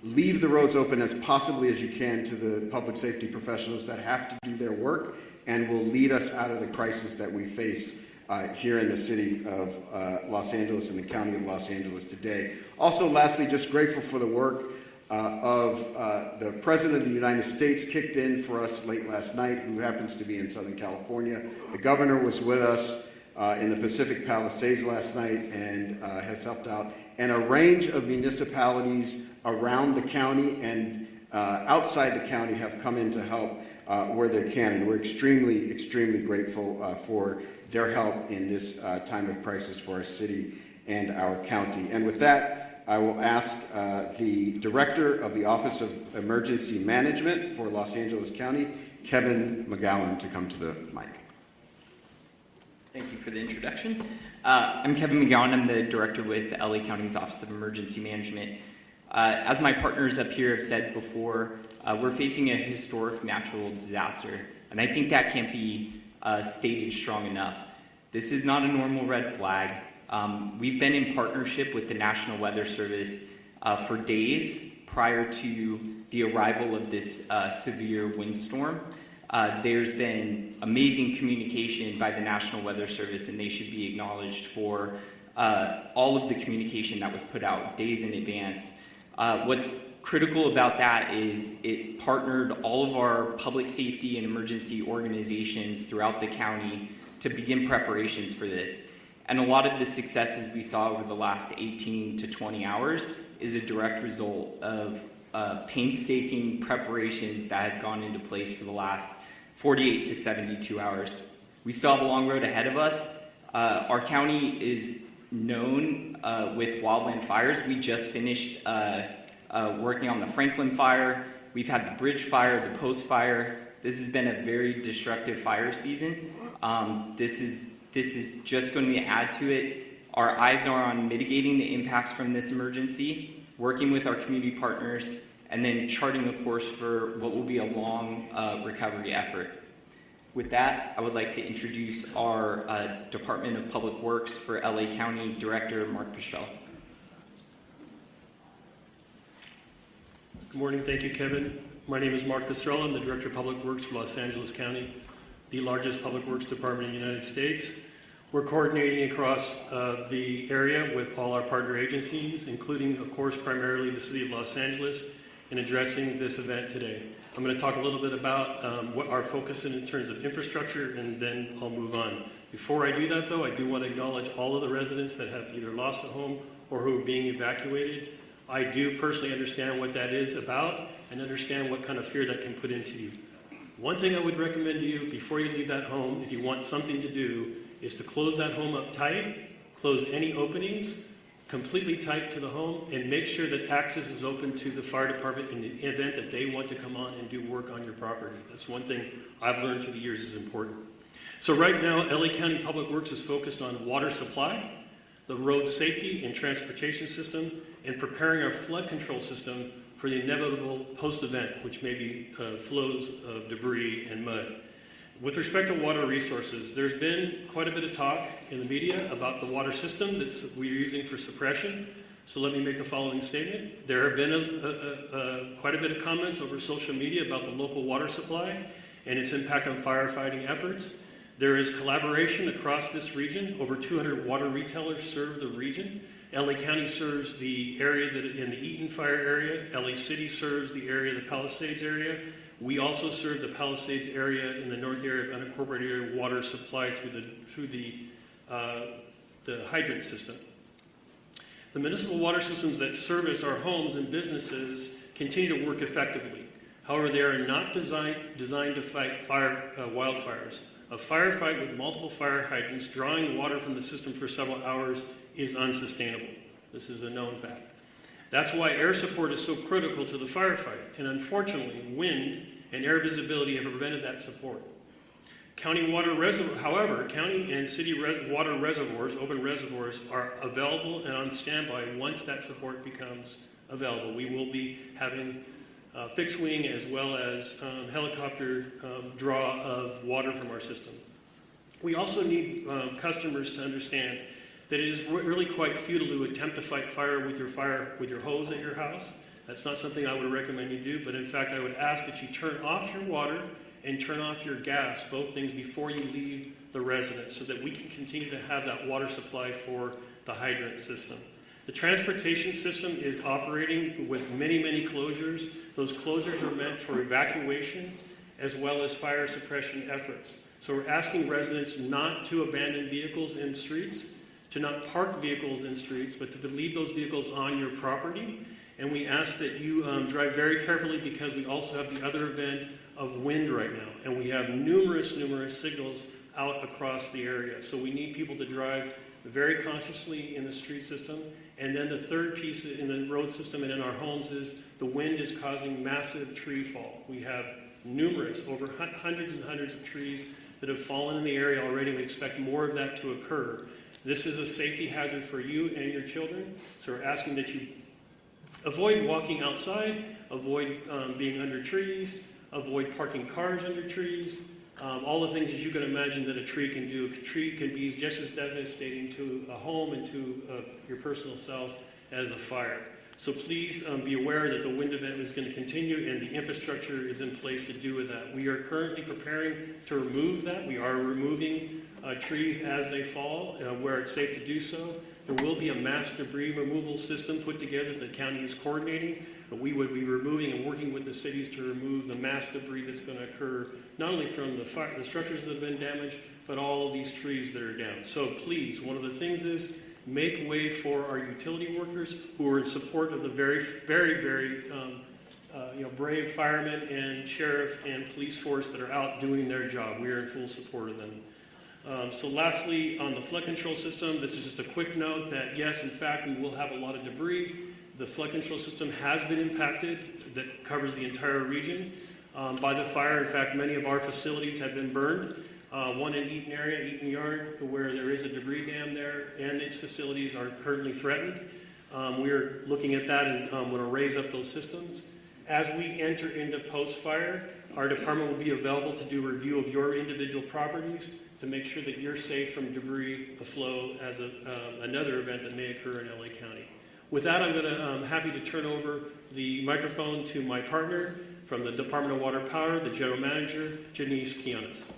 leave the roads open as possibly as you can to the public safety professionals that have to do their work and will lead us out of the crisis that we face here in the city of Los Angeles and the county of Los Angeles today. Also, lastly, just grateful for the work of the President of the United States, kicked in for us late last night, who happens to be in Southern California. The governor was with us in the Pacific Palisades last night and has helped out. And a range of municipalities around the county and outside the county have come in to help where they can. And we're extremely, extremely grateful for their help in this time of crisis for our city and our county. And with that, I will ask the Director of the Office of Emergency Management for Los Angeles County, Kevin McGowan, to come to the mic. Thank you for the introduction. I'm Kevin McGowan. I'm the Director with the LA County's Office of Emergency Management. As my partners up here have said before, we're facing a historic natural disaster, and I think that can't be stated strong enough. This is not a normal red flag. We've been in partnership with the National Weather Service for days prior to the arrival of this severe windstorm. There's been amazing communication by the National Weather Service, and they should be acknowledged for all of the communication that was put out days in advance. What's critical about that is it partnered all of our public safety and emergency organizations throughout the county to begin preparations for this. And a lot of the successes we saw over the last 18 to 20 hours is a direct result of painstaking preparations that have gone into place for the last 48 to 72 hours. We still have a long road ahead of us. Our county is known with wildland fires. We just finished working on the Franklin fire. We've had the Bridge fire, the Post fire. This has been a very destructive fire season. This is just going to add to it. Our eyes are on mitigating the impacts from this emergency, working with our community partners, and then charting a course for what will be a long recovery effort. With that, I would like to introduce our Department of Public Works for LA County Director, Mark Pichel. Good morning. Thank you, Kevin. My name is Mark Pistrella. I'm the Director of Public Works for Los Angeles County, the largest public works department in the United States. We're coordinating across the area with all our partner agencies, including, of course, primarily the City of Los Angeles, in addressing this event today. I'm going to talk a little bit about what our focus is in terms of infrastructure, and then I'll move on. Before I do that, though, I do want to acknowledge all of the residents that have either lost a home or who are being evacuated. I do personally understand what that is about and understand what kind of fear that can put into you. One thing I would recommend to you before you leave that home, if you want something to do, is to close that home up tight, close any openings, completely tight to the home, and make sure that access is open to the fire department in the event that they want to come on and do work on your property. That's one thing I've learned through the years is important. So right now, LA County Public Works is focused on water supply, the road safety and transportation system, and preparing our flood control system for the inevitable post-event, which may be flows of debris and mud. With respect to water resources, there's been quite a bit of talk in the media about the water system that we're using for suppression. So let me make the following statement. There have been quite a bit of comments over social media about the local water supply and its impact on firefighting efforts. There is collaboration across this region. Over 200 water retailers serve the region. LA County serves the area that in the Eaton fire area. LA City serves the area of the Palisades area. We also serve the Palisades area in the north area of unincorporated area water supply through the hydrant system. The municipal water systems that service our homes and businesses continue to work effectively. However, they are not designed to fight wildfires. A firefight with multiple fire hydrants drawing water from the system for several hours is unsustainable. This is a known fact. That's why air support is so critical to the firefight, and unfortunately, wind and air visibility have prevented that support. County water reservoirs, however, county and city water reservoirs, open reservoirs, are available and on standby once that support becomes available. We will be having fixed wing as well as helicopter draw of water from our system. We also need customers to understand that it is really quite futile to attempt to fight fire with your hose at your house. That's not something I would recommend you do, but in fact, I would ask that you turn off your water and turn off your gas, both things, before you leave the residence, so that we can continue to have that water supply for the hydrant system. The transportation system is operating with many, many closures. Those closures are meant for evacuation as well as fire suppression efforts. So we're asking residents not to abandon vehicles in streets, to not park vehicles in streets, but to leave those vehicles on your property. And we ask that you drive very carefully, because we also have the other event of wind right now. And we have numerous signals out across the area. So we need people to drive very consciously in the street system. And then the third piece in the road system and in our homes is the wind is causing massive tree fall. We have numerous, over hundreds and hundreds of trees that have fallen in the area already. We expect more of that to occur. This is a safety hazard for you and your children. So we're asking that you avoid walking outside, avoid being under trees, avoid parking cars under trees, all the things that you can imagine that a tree can do. A tree can be just as devastating to a home and to your personal self as a fire. So please be aware that the wind event is going to continue, and the infrastructure is in place to do with that. We are currently preparing to remove that. We are removing trees as they fall where it's safe to do so. There will be a mass debris removal system put together that the county is coordinating, but we would be removing and working with the cities to remove the mass debris that's going to occur, not only from the structures that have been damaged, but all of these trees that are down. So please, one of the things is make way for our utility workers who are in support of the very brave firemen and sheriff and police force that are out doing their job. We are in full support of them. So lastly, on the flood control system, this is just a quick note that yes, in fact, we will have a lot of debris. The flood control system has been impacted, that covers the entire region, by the fire. In fact, many of our facilities have been burned. One in Eaton area, Eaton Yard, where there is a debris dam there, and its facilities are currently threatened. We are looking at that and want to raise up those systems. As we enter into post-fire, our department will be available to do a review of your individual properties to make sure that you're safe from debris flow as another event that may occur in LA County. With that, I'm happy to turn over the microphone to my partner from the Department of Water Power, the General Manager, Janice Quiones.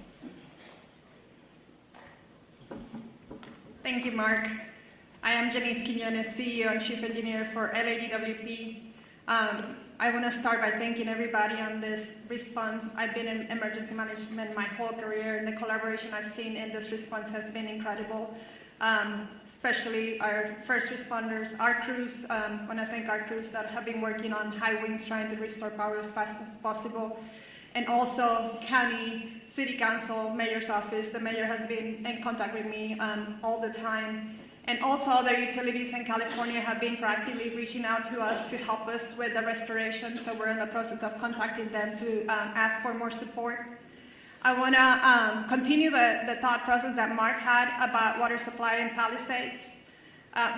Thank you, Mark. I am Janice Quiones, CEO and Chief Engineer for LADWP. I want to start by thanking everybody on this response. I've been in emergency management my whole career, and the collaboration I've seen in this response has been incredible. Especially our first responders, our crews. I want to thank our crews that have been working on high winds trying to restore power as fast as possible. And also county, city council, mayor's office. The mayor has been in contact with me all the time. And also other utilities in California have been proactively reaching out to us to help us with the restoration. So we're in the process of contacting them to ask for more support. I want to continue the thought process that Mark had about water supply in Palisades.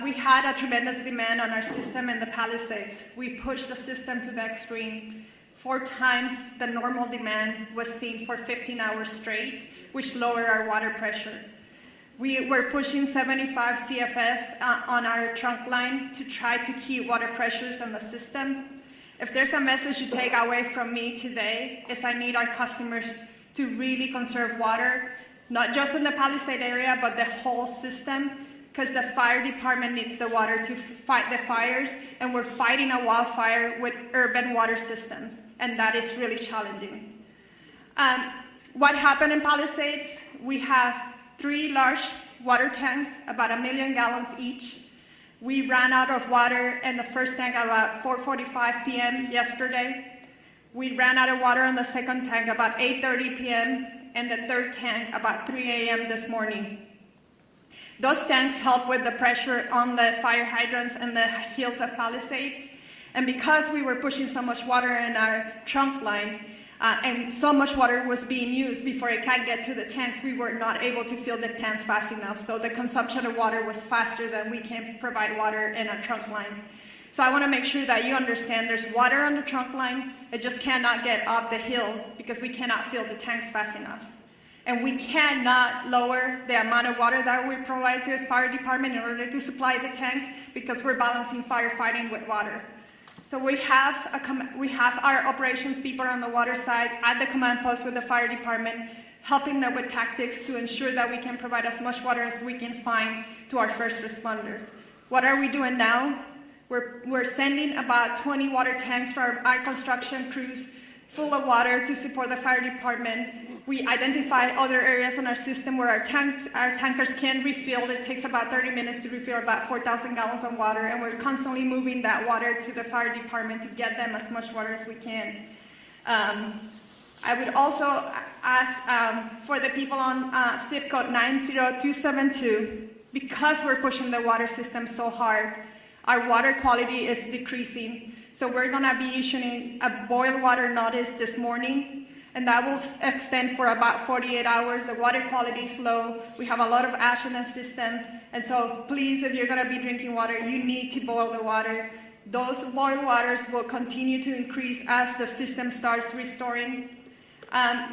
We had a tremendous demand on our system in the Palisades. We pushed the system to the extreme. 4 times the normal demand was seen for 15 hours straight, which lowered our water pressure. We were pushing 75 CFS on our trunk line to try to keep water pressures on the system. If there's a message you take away from me today, is I need our customers to really conserve water, not just in the Palisade area, but the whole system, because the fire department needs the water to fight the fires, and we're fighting a wildfire with urban water systems, and that is really challenging. What happened in Palisades? We have 3 large water tanks, about 1 million gallons each. We ran out of water in the first tank at about 4:45 p.m. yesterday. We ran out of water in the second tank about 8:30 p.m. and the third tank about 3 a.m. this morning. Those tanks help with the pressure on the fire hydrants in the hills of Palisades. And because we were pushing so much water in our trunk line, and so much water was being used before it can get to the tanks, we were not able to fill the tanks fast enough. So the consumption of water was faster than we can provide water in our trunk line. So I want to make sure that you understand there's water on the trunk line. It just cannot get up the hill because we cannot fill the tanks fast enough. And we cannot lower the amount of water that we provide to the fire department in order to supply the tanks because we're balancing firefighting with water. So we have our operations people on the water side at the command post with the fire department, helping them with tactics to ensure that we can provide as much water as we can find to our first responders. What are we doing now? We're sending about 20 water tanks for our construction crews full of water to support the fire department. We identify other areas in our system where our tankers can refill. It takes about 30 minutes to refill about 4,000 gallons of water, and we're constantly moving that water to the fire department to get them as much water as we can. I would also ask for the people on zip code 90272, because we're pushing the water system so hard, our water quality is decreasing. So we're going to be issuing a boil water notice this morning, and that will extend for about 48 hours. The water quality is low. We have a lot of ash in the system. And so please, if you're going to be drinking water, you need to boil the water. Those boiled waters will continue to increase as the system starts restoring.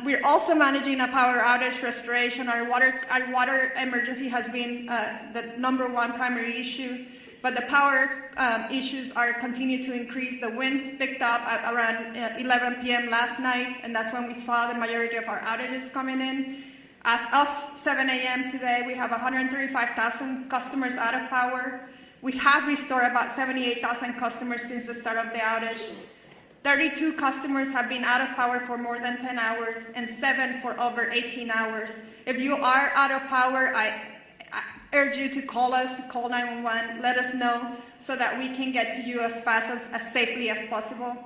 We're also managing a power outage restoration. Our water emergency has been the #1 primary issue, but the power issues are continuing to increase. The winds picked up at around 11 p.m. last night, and that's when we saw the majority of our outages coming in. As of 7 a.m. today, we have 135,000 customers out of power. We have restored about 78,000 customers since the start of the outage. 32 customers have been out of power for more than 10 hours, and 7 for over 18 hours. If you are out of power, I urge you to call us, call 911, let us know so that we can get to you as fast as safely as possible.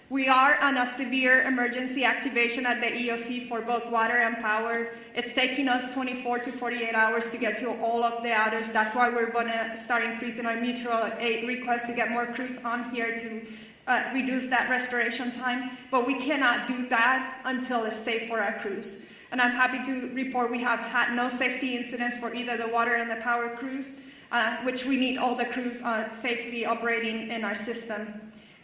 We are on a severe emergency activation at the EOC for both water and power. It's taking us 24 to 48 hours to get to all of the outage. That's why we're going to start increasing our mutual aid request to get more crews on here to reduce that restoration time. But we cannot do that until it's safe for our crews. And I'm happy to report we have had no safety incidents for either the water and the power crews, which we need all the crews safely operating in our system.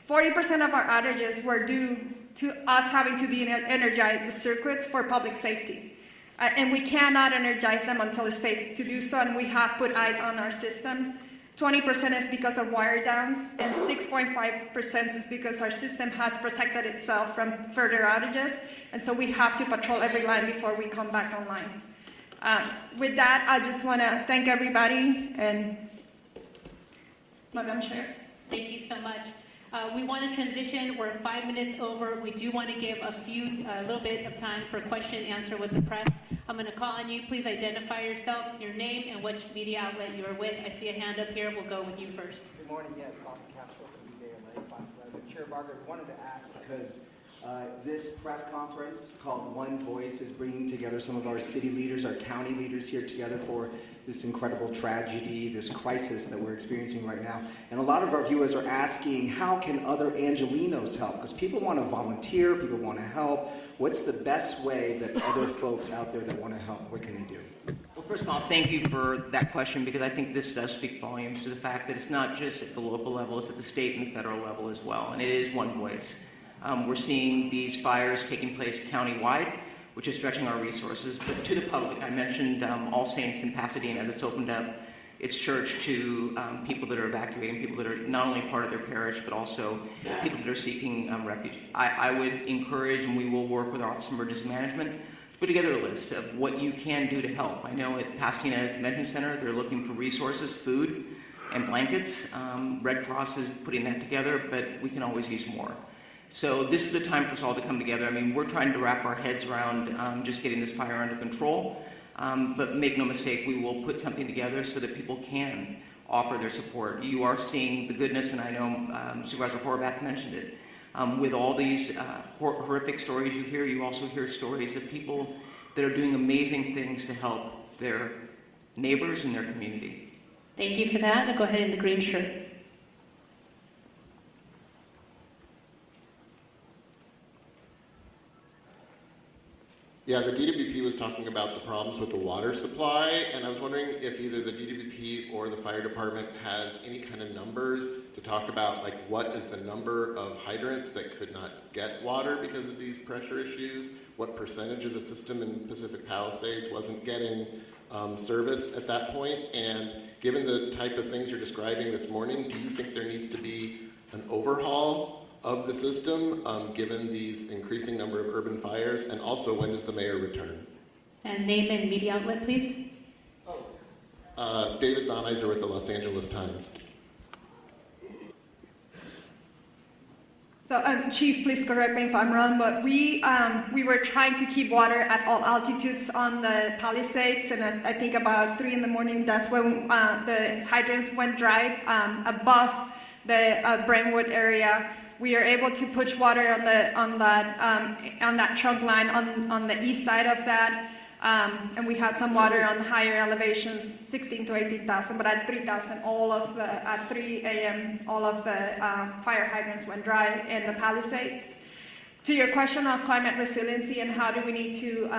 40% of our outages were due to us having to de-energize the circuits for public safety. And we cannot energize them until it's safe to do so, and we have put eyes on our system. 20% is because of wire downs, and 6.5% is because our system has protected itself from further outages, and so we have to patrol every line before we come back online. With that, I just want to thank everybody, and Madam Chair. Thank you so much. We want to transition. We're 5 minutes over. We do want to give a little bit of time for question and answer with the press. I'm going to call on you. Please identify yourself, your name, and which media outlet you're with. I see a hand up here. We'll go with you first. Good morning. Yes, Bobby Castro from BDLA, Palisades. Chair Barker, wanted to ask because this press conference called One Voice is bringing together some of our city leaders, our county leaders here together for this incredible tragedy, this crisis that we're experiencing right now. And a lot of our viewers are asking, how can other Angelinos help? Because people want to volunteer, people want to help. What's the best way that other folks out there that want to help, what can they do? Well, first of all, thank you for that question, because I think this does speak volumes to the fact that it's not just at the local level, it's at the state and the federal level as well, and it is one voice. We're seeing these fires taking place countywide, which is stretching our resources. But to the public, I mentioned All Saints in Pasadena that's opened up its church to people that are evacuating, people that are not only part of their parish, but also people that are seeking refuge. I would encourage, and we will work with our Office of Emergency Management, to put together a list of what you can do to help. I know at Pasadena Convention Center, they're looking for resources, food, and blankets. Red Cross is putting that together, but we can always use more. So this is the time for us all to come together. I mean, we're trying to wrap our heads around just getting this fire under control. But make no mistake, we will put something together so that people can offer their support. You are seeing the goodness, and I know Supervisor Horvath mentioned it. With all these horrific stories you hear, you also hear stories of people that are doing amazing things to help their neighbors and their community. Thank you for that. Now go ahead in the green shirt. Yeah, the DWP was talking about the problems with the water supply, and I was wondering if either the DWP or the fire department has any kind of numbers to talk about, like what is the number of hydrants that could not get water because of these pressure issues, what percentage of the system in Pacific Palisades wasn't getting service at that point, and given the type of things you're describing this morning, do you think there needs to be an overhaul of the system, given these increasing number of urban fires? And also, when does the mayor return? And name and media outlet, please. David Zahniser with the Los Angeles Times. So, Chief, please correct me if I'm wrong, but we were trying to keep water at all altitudes on the Palisades, and I think about 3 in the morning, that's when the hydrants went dry above the Brentwood area. We are able to push water on that trunk line on the east side of that, and we have some water on higher elevations, 16 to 18,000, but at 3,000, at 3 a.m., all of the fire hydrants went dry in the Palisades. To your question of climate resiliency and how do we need to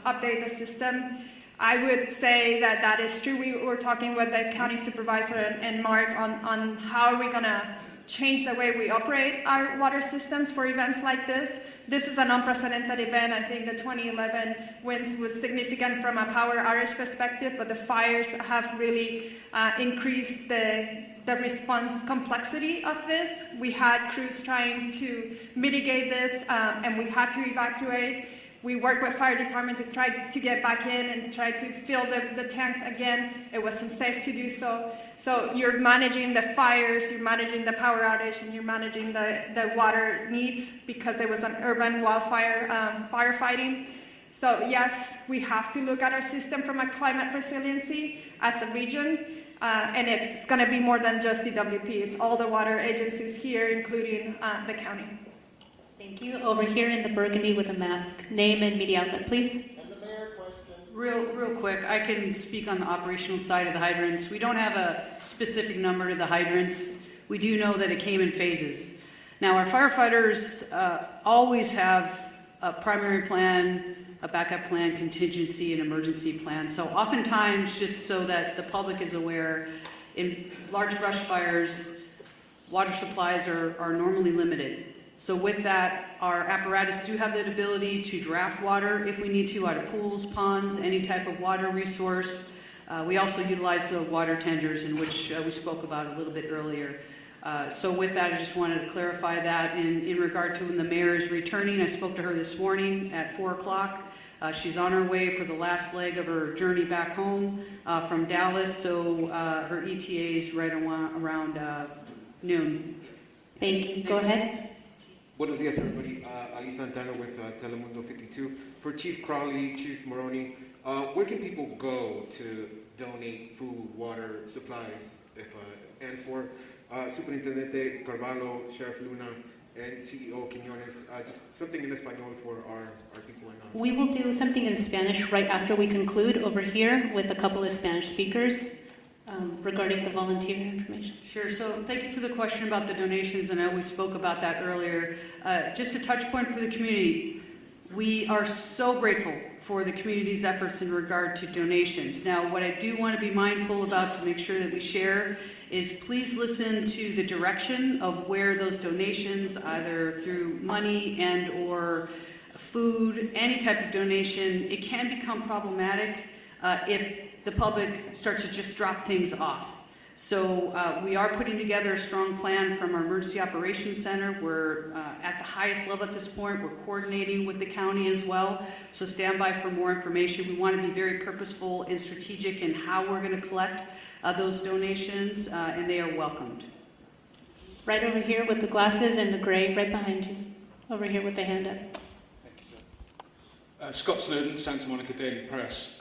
update the system, I would say that is true. We were talking with the county supervisor and Mark on how are we going to change the way we operate our water systems for events like this. This is an unprecedented event. I think the 2011 winds was significant from a power outage perspective, but the fires have really increased the response complexity of this. We had crews trying to mitigate this, and we had to evacuate. We worked with fire department to try to get back in and try to fill the tanks again. It wasn't safe to do so. So you're managing the fires, you're managing the power outage, and you're managing the water needs because it was an urban wildfire firefighting. So yes, we have to look at our system from a climate resiliency as a region. And it's going to be more than just DWP. It's all the water agencies here, including the county. Thank you. Over here in the burgundy with a mask. Name and media outlet, please. And the mayor question. Real quick, I can speak on the operational side of the hydrants. We don't have a specific number to the hydrants. We do know that it came in phases. Now, our firefighters always have a primary plan, a backup plan, contingency, and emergency plan. So oftentimes, just so that the public is aware, in large brush fires, water supplies are normally limited. So with that, our apparatus do have the ability to draft water if we need to out of pools, ponds, any type of water resource. We also utilize the water tenders, in which we spoke about a little bit earlier. So with that, I just wanted to clarify that. In regard to when the mayor is returning, I spoke to her this morning at 4 o'clock. She's on her way for the last leg of her journey back home from Dallas, so her ETA is right around noon. Thank you. Go ahead. Buenos días, everybody. Ali Santana with Telemundo 52. For Chief Crowley, Chief Maroney, where can people go to donate food, water, supplies? And for Superintendente Carvalho, Sheriff Luna, and CEO Quiñones, just something in Espanol for our people right now. We will do something in Spanish right after we conclude over here with a couple of Spanish speakers regarding the volunteer information. Sure. So thank you for the question about the donations, and I know we spoke about that earlier. Just a touch point for the community. We are so grateful for the community's efforts in regard to donations. Now, what I do want to be mindful about to make sure that we share is please listen to the direction of where those donations, either through money and or food, any type of donation, it can become problematic if the public starts to just drop things off. So we are putting together a strong plan from our Emergency Operations Center. We're at the highest level at this point. We're coordinating with the county as well. So stand by for more information. We want to be very purposeful and strategic in how we're going to collect those donations, and they are welcomed. Right over here with the glasses and the gray, right behind you. Over here with the hand up. Scott Snowden, Santa Monica Daily Press.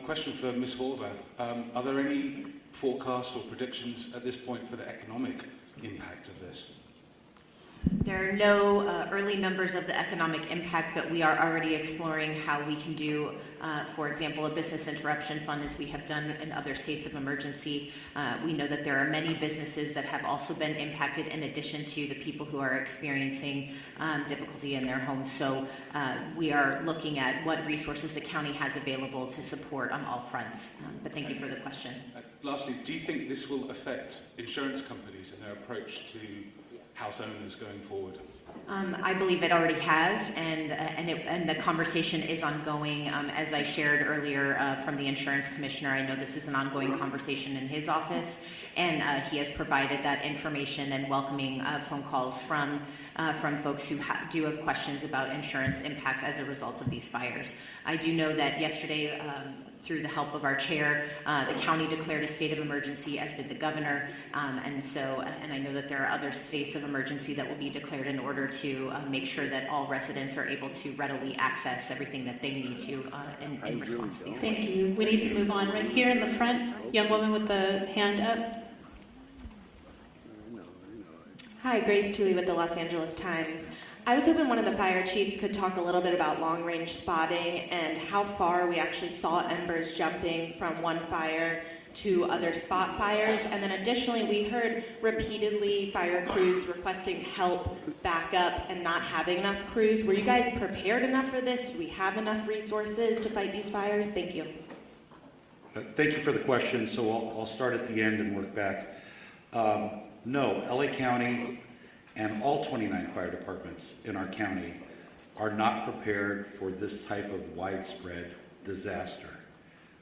Question for Ms. Horvath. Are there any forecasts or predictions at this point for the economic impact of this? There are no early numbers of the economic impact, but we are already exploring how we can do, for example, a business interruption fund, as we have done in other states of emergency. We know that there are many businesses that have also been impacted, in addition to the people who are experiencing difficulty in their homes. So we are looking at what resources the county has available to support on all fronts. But thank you for the question. Lastly, do you think this will affect insurance companies and their approach to house owners going forward? I believe it already has, and the conversation is ongoing. As I shared earlier from the insurance commissioner, I know this is an ongoing conversation in his office, and he has provided that information and welcoming phone calls from folks who do have questions about insurance impacts as a result of these fires. I do know that yesterday, through the help of our chair, the county declared a state of emergency, as did the governor, and I know that there are other states of emergency that will be declared in order to make sure that all residents are able to readily access everything that they need to in response to these Thank fires. you. We need to move on. Right here in the front, young woman with the hand up. Hi, Grace Toohey with the Los Angeles Times. I was hoping one of the fire chiefs could talk a little bit about long-range spotting and how far we actually saw embers jumping from one fire to other spot fires. And then additionally, we heard repeatedly fire crews requesting help, backup, and not having enough crews. Were you guys prepared enough for this? Did we have enough resources to fight these fires? Thank you. Thank you for the question. So I'll start at the end and work back. No, LA County and all 29 fire departments in our county are not prepared for this type of widespread disaster.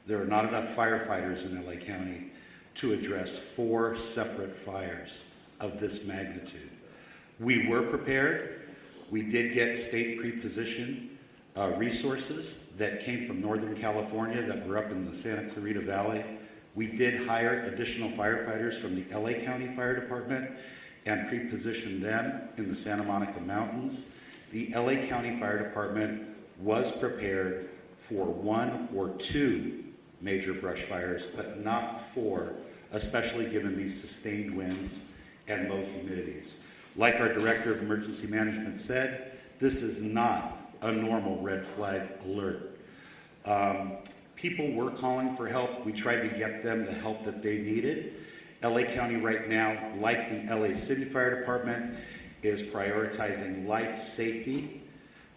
There are not enough firefighters in LA County to address 4 separate fires of this magnitude. We were prepared. We did get state pre-position resources that came from Northern California that were up in the Santa Clarita Valley. We did hire additional firefighters from the LA County Fire Department and pre-positioned them in the Santa Monica Mountains. The LA County Fire Department was prepared for 1 or 2 major brush fires, but not 4, especially given these sustained winds and low humidities. Like our Director of Emergency Management said, this is not a normal red flag alert. People were calling for help. We tried to get them the help that they needed. LA County right now, like the LA City Fire Department, is prioritizing life safety,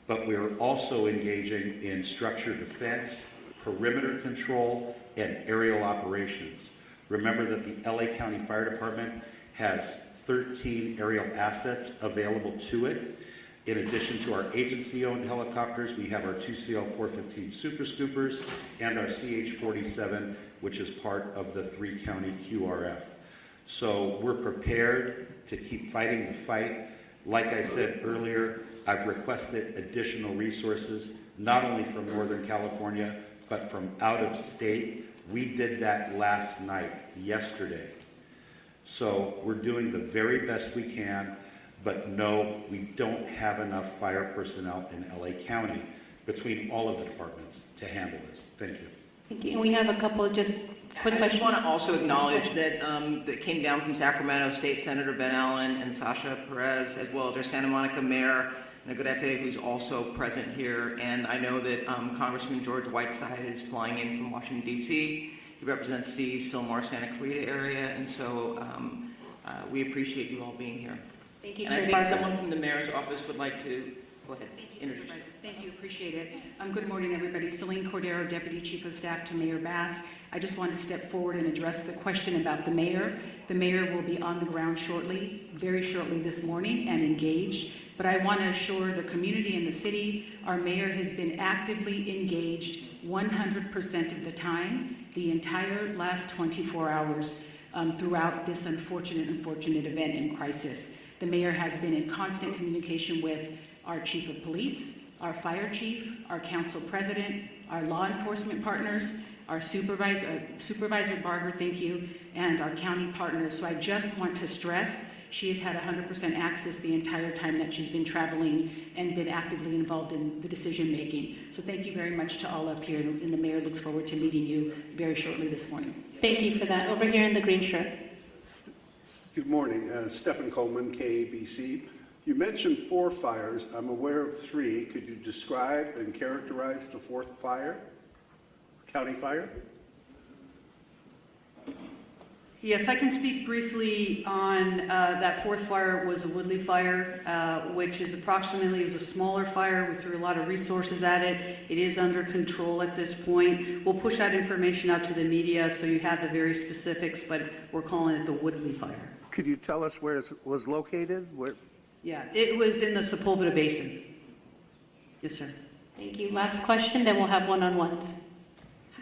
but we are also engaging in structured defense, perimeter control, and aerial operations. Remember that the LA County Fire Department has 13 aerial assets available to it. In addition to our agency-owned helicopters, we have our 2 CL-415 Super Scoopers and our CH-47, which is part of the 3-county QRF. So we're prepared to keep fighting the fight. Like I said earlier, I've requested additional resources, not only from Northern California, but from out of state. We did that last night, yesterday. So we're doing the very best we can, but no, we don't have enough fire personnel in LA County between all of the departments to handle this. Thank you. Thank you. And we have a couple of just quick I questions. just want to also acknowledge that that came down from Sacramento State Senator Ben Allen and Sasha Perez, as well as our Santa Monica Mayor Negrete, who's also present here. And I know that Congressman George Whiteside is flying in from Washington, D.C. He represents the Sylmar Santa Clarita area, and so we appreciate you all being here. Thank you, and I Chair think Barker. someone from the mayor's office would like to go ahead. Introduce. Thank you, appreciate it. Good morning, everybody. Celine Cordero, Deputy Chief of Staff to Mayor Bass. I just want to step forward and address the question about the mayor. The mayor will be on the ground shortly, very shortly this morning, and engaged. But I want to assure the community and the city, our mayor has been actively engaged 100% of the time, the entire last 24 hours throughout this unfortunate event and crisis. The mayor has been in constant communication with our chief of police, our fire chief, our council president, our law enforcement partners, our Supervisor Barger, thank you, and our county partners. So I just want to stress she has had 100% access the entire time that she's been traveling and been actively involved in the decision making. So thank you very much to all up here, and the mayor looks forward to meeting you very shortly this morning. Thank you for that. Over here in the green shirt. Good morning. Stephen Coleman, KABC. You mentioned 4 fires. I'm aware of 3. Could you describe and characterize the 4th fire? County fire? Yes, I can speak briefly on that 4th fire. Was a Woodley fire, which is approximately, it was a smaller fire. We threw a lot of resources at it. It is under control at this point. We'll push that information out to the media so you have the very specifics, but we're calling it the Woodley fire. Could you tell us where it was located? Where? Yeah, it was in the Sepulveda Basin. Yes, sir. Thank you. Last question, then we'll have one-on-ones.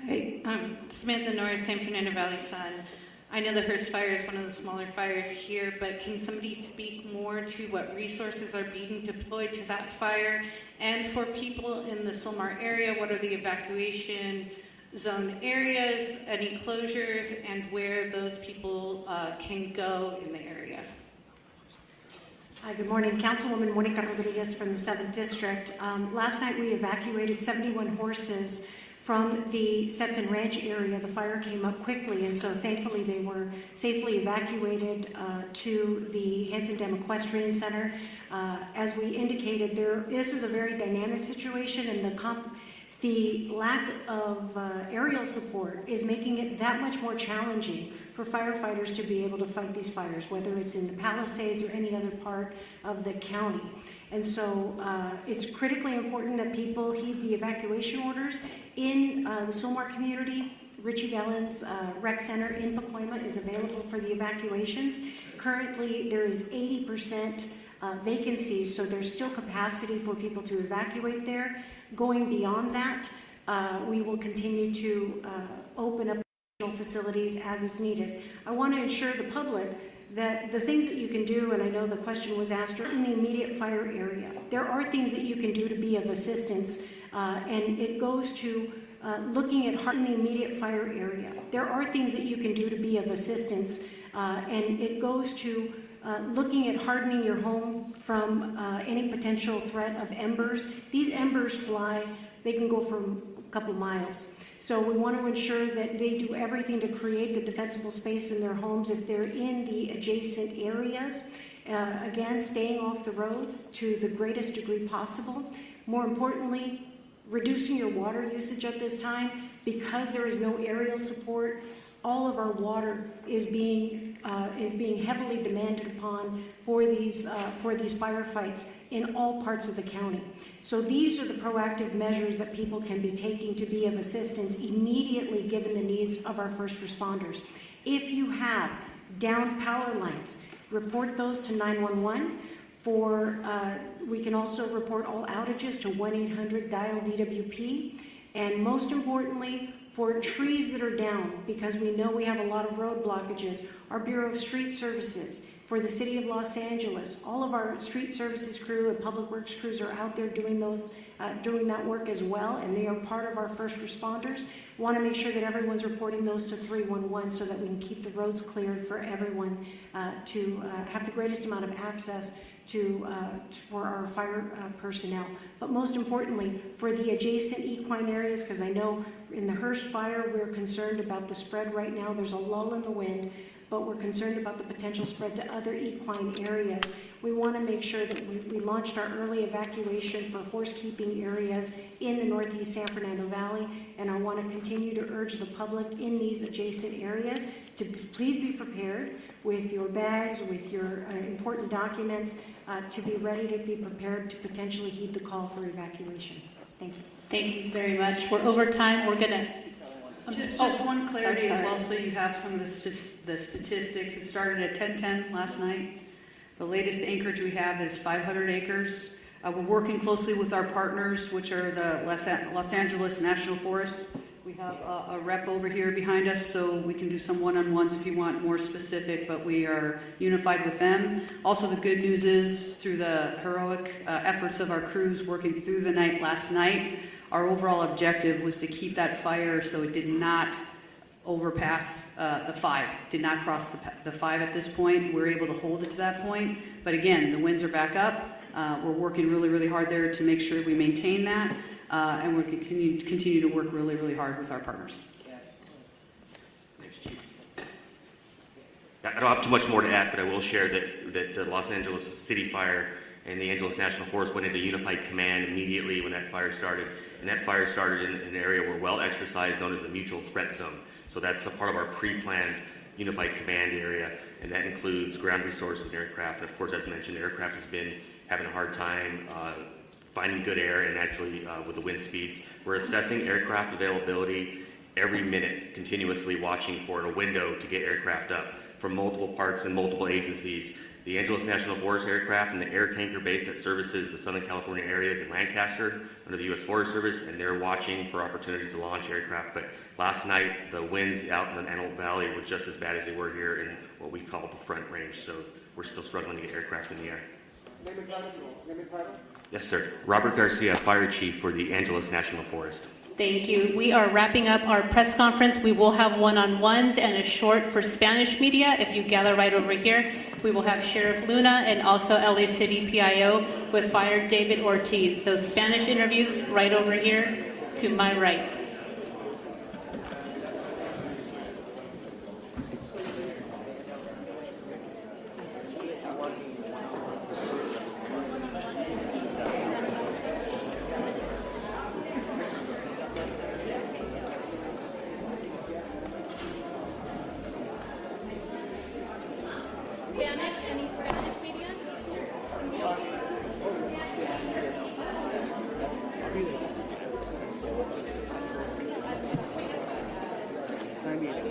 Hi, Samantha Norris, San Fernando Valley Sun. I know the Hearst Fire is one of the smaller fires here, but can somebody speak more to what resources are being deployed to that fire? And for people in the Sylmar area, what are the evacuation zone areas, any closures, and where those people can go in the area? Hi, good morning. Councilwoman Monica Rodriguez from the 7th District. Last night we evacuated 71 horses from the Stetson Ranch area. The fire came up quickly, and so thankfully they were safely evacuated to the Hanson Dam Equestrian Center. As we indicated, this is a very dynamic situation, and the lack of aerial support is making it that much more challenging for firefighters to be able to fight these fires, whether it's in the Palisades or any other part of the county. And so it's critically important that people heed the evacuation orders. In the Sylmar community, Richie Gallen's rec center in Pacoima is available for the evacuations. Currently, there is 80% vacancies, so there's still capacity for people to evacuate there. Going beyond that, we will continue to open up facilities as it's needed. I want to ensure the public that the things that you can do, and I know the question was asked, in the immediate fire area, there are things that you can do to be of assistance, and it goes to looking at in the immediate fire area. There are things that you can do to be of assistance, and it goes to looking at hardening your home from any potential threat of embers. These embers fly, they can go for a couple miles. So we want to ensure that they do everything to create the defensible space in their homes if they're in the adjacent areas. Again, staying off the roads to the greatest degree possible. More importantly, reducing your water usage at this time. Because there is no aerial support, all of our water is being heavily demanded upon for these firefights in all parts of the county. So these are the proactive measures that people can be taking to be of assistance immediately given the needs of our first responders. If you have downed power lines, report those to 911. We can also report all outages to 1-800-DIAL-DWP. And most importantly, for trees that are down, because we know we have a lot of road blockages, our Bureau of Street Services, for the City of Los Angeles, all of our street services crew and public works crews are out there doing that work as well, and they are part of our first responders. We want to make sure that everyone's reporting those to 311 so that we can keep the roads cleared for everyone to have the greatest amount of access for our fire personnel. But most importantly, for the adjacent equine areas, because I know in the Hearst fire, we're concerned about the spread right now. There's a lull in the wind, but we're concerned about the potential spread to other equine areas. We want to make sure that we launched our early evacuation for horse-keeping areas in the Northeast San Fernando Valley, and I want to continue to urge the public in these adjacent areas to please be prepared with your bags, with your important documents, to be ready to be prepared to potentially heed the call for evacuation. Thank you. Thank you very much. We're over time. We're going to... Just one clarity as well, so you have some of the statistics. It started at 1010 last night. The latest acreage we have is 500 acres. We're working closely with our partners, which are the Los Angeles National Forest. We have a rep over here behind us, so we can do some one-on-ones if you want more specific, but we are unified with them. Also, the good news is, through the heroic efforts of our crews working through the night last night, our overall objective was to keep that fire so it did not overpass the 5, did not cross the 5 at this point. We're able to hold it to that point. But again, the winds are back up. We're working really, really hard there to make sure we maintain that. And we're continue to work really, really hard with our partners. I don't have too much more to add, but I will share that the Los Angeles City Fire and the Angeles National Forest went into unified command immediately when that fire started. And that fire started in an area we're well exercised, known as the mutual threat zone. So that's a part of our pre-planned unified command area, and that includes ground resources and aircraft. And of course, as mentioned, aircraft has been having a hard time finding good air, and actually with the wind speeds. We're assessing aircraft availability every minute, continuously watching for a window to get aircraft up. from multiple parts and multiple agencies. The Angeles National Forest aircraft and the air tanker base that services the Southern California areas in Lancaster under the U.S. Forest Service, and they're watching for opportunities to launch aircraft. But last night, the winds out in the Antelope Valley were just as bad as they were here in what we call the Front Range. So we're still struggling to get aircraft in the air. Yes, sir. Robert Garcia, Fire Chief for the Angeles National Forest. Thank you. We are wrapping up our press conference. We will have one-on-ones and a short for Spanish media. If you gather right over here, we will have Sheriff Luna and also LA City PIO with Fire David Ortiz. So Spanish interviews right over here to my right.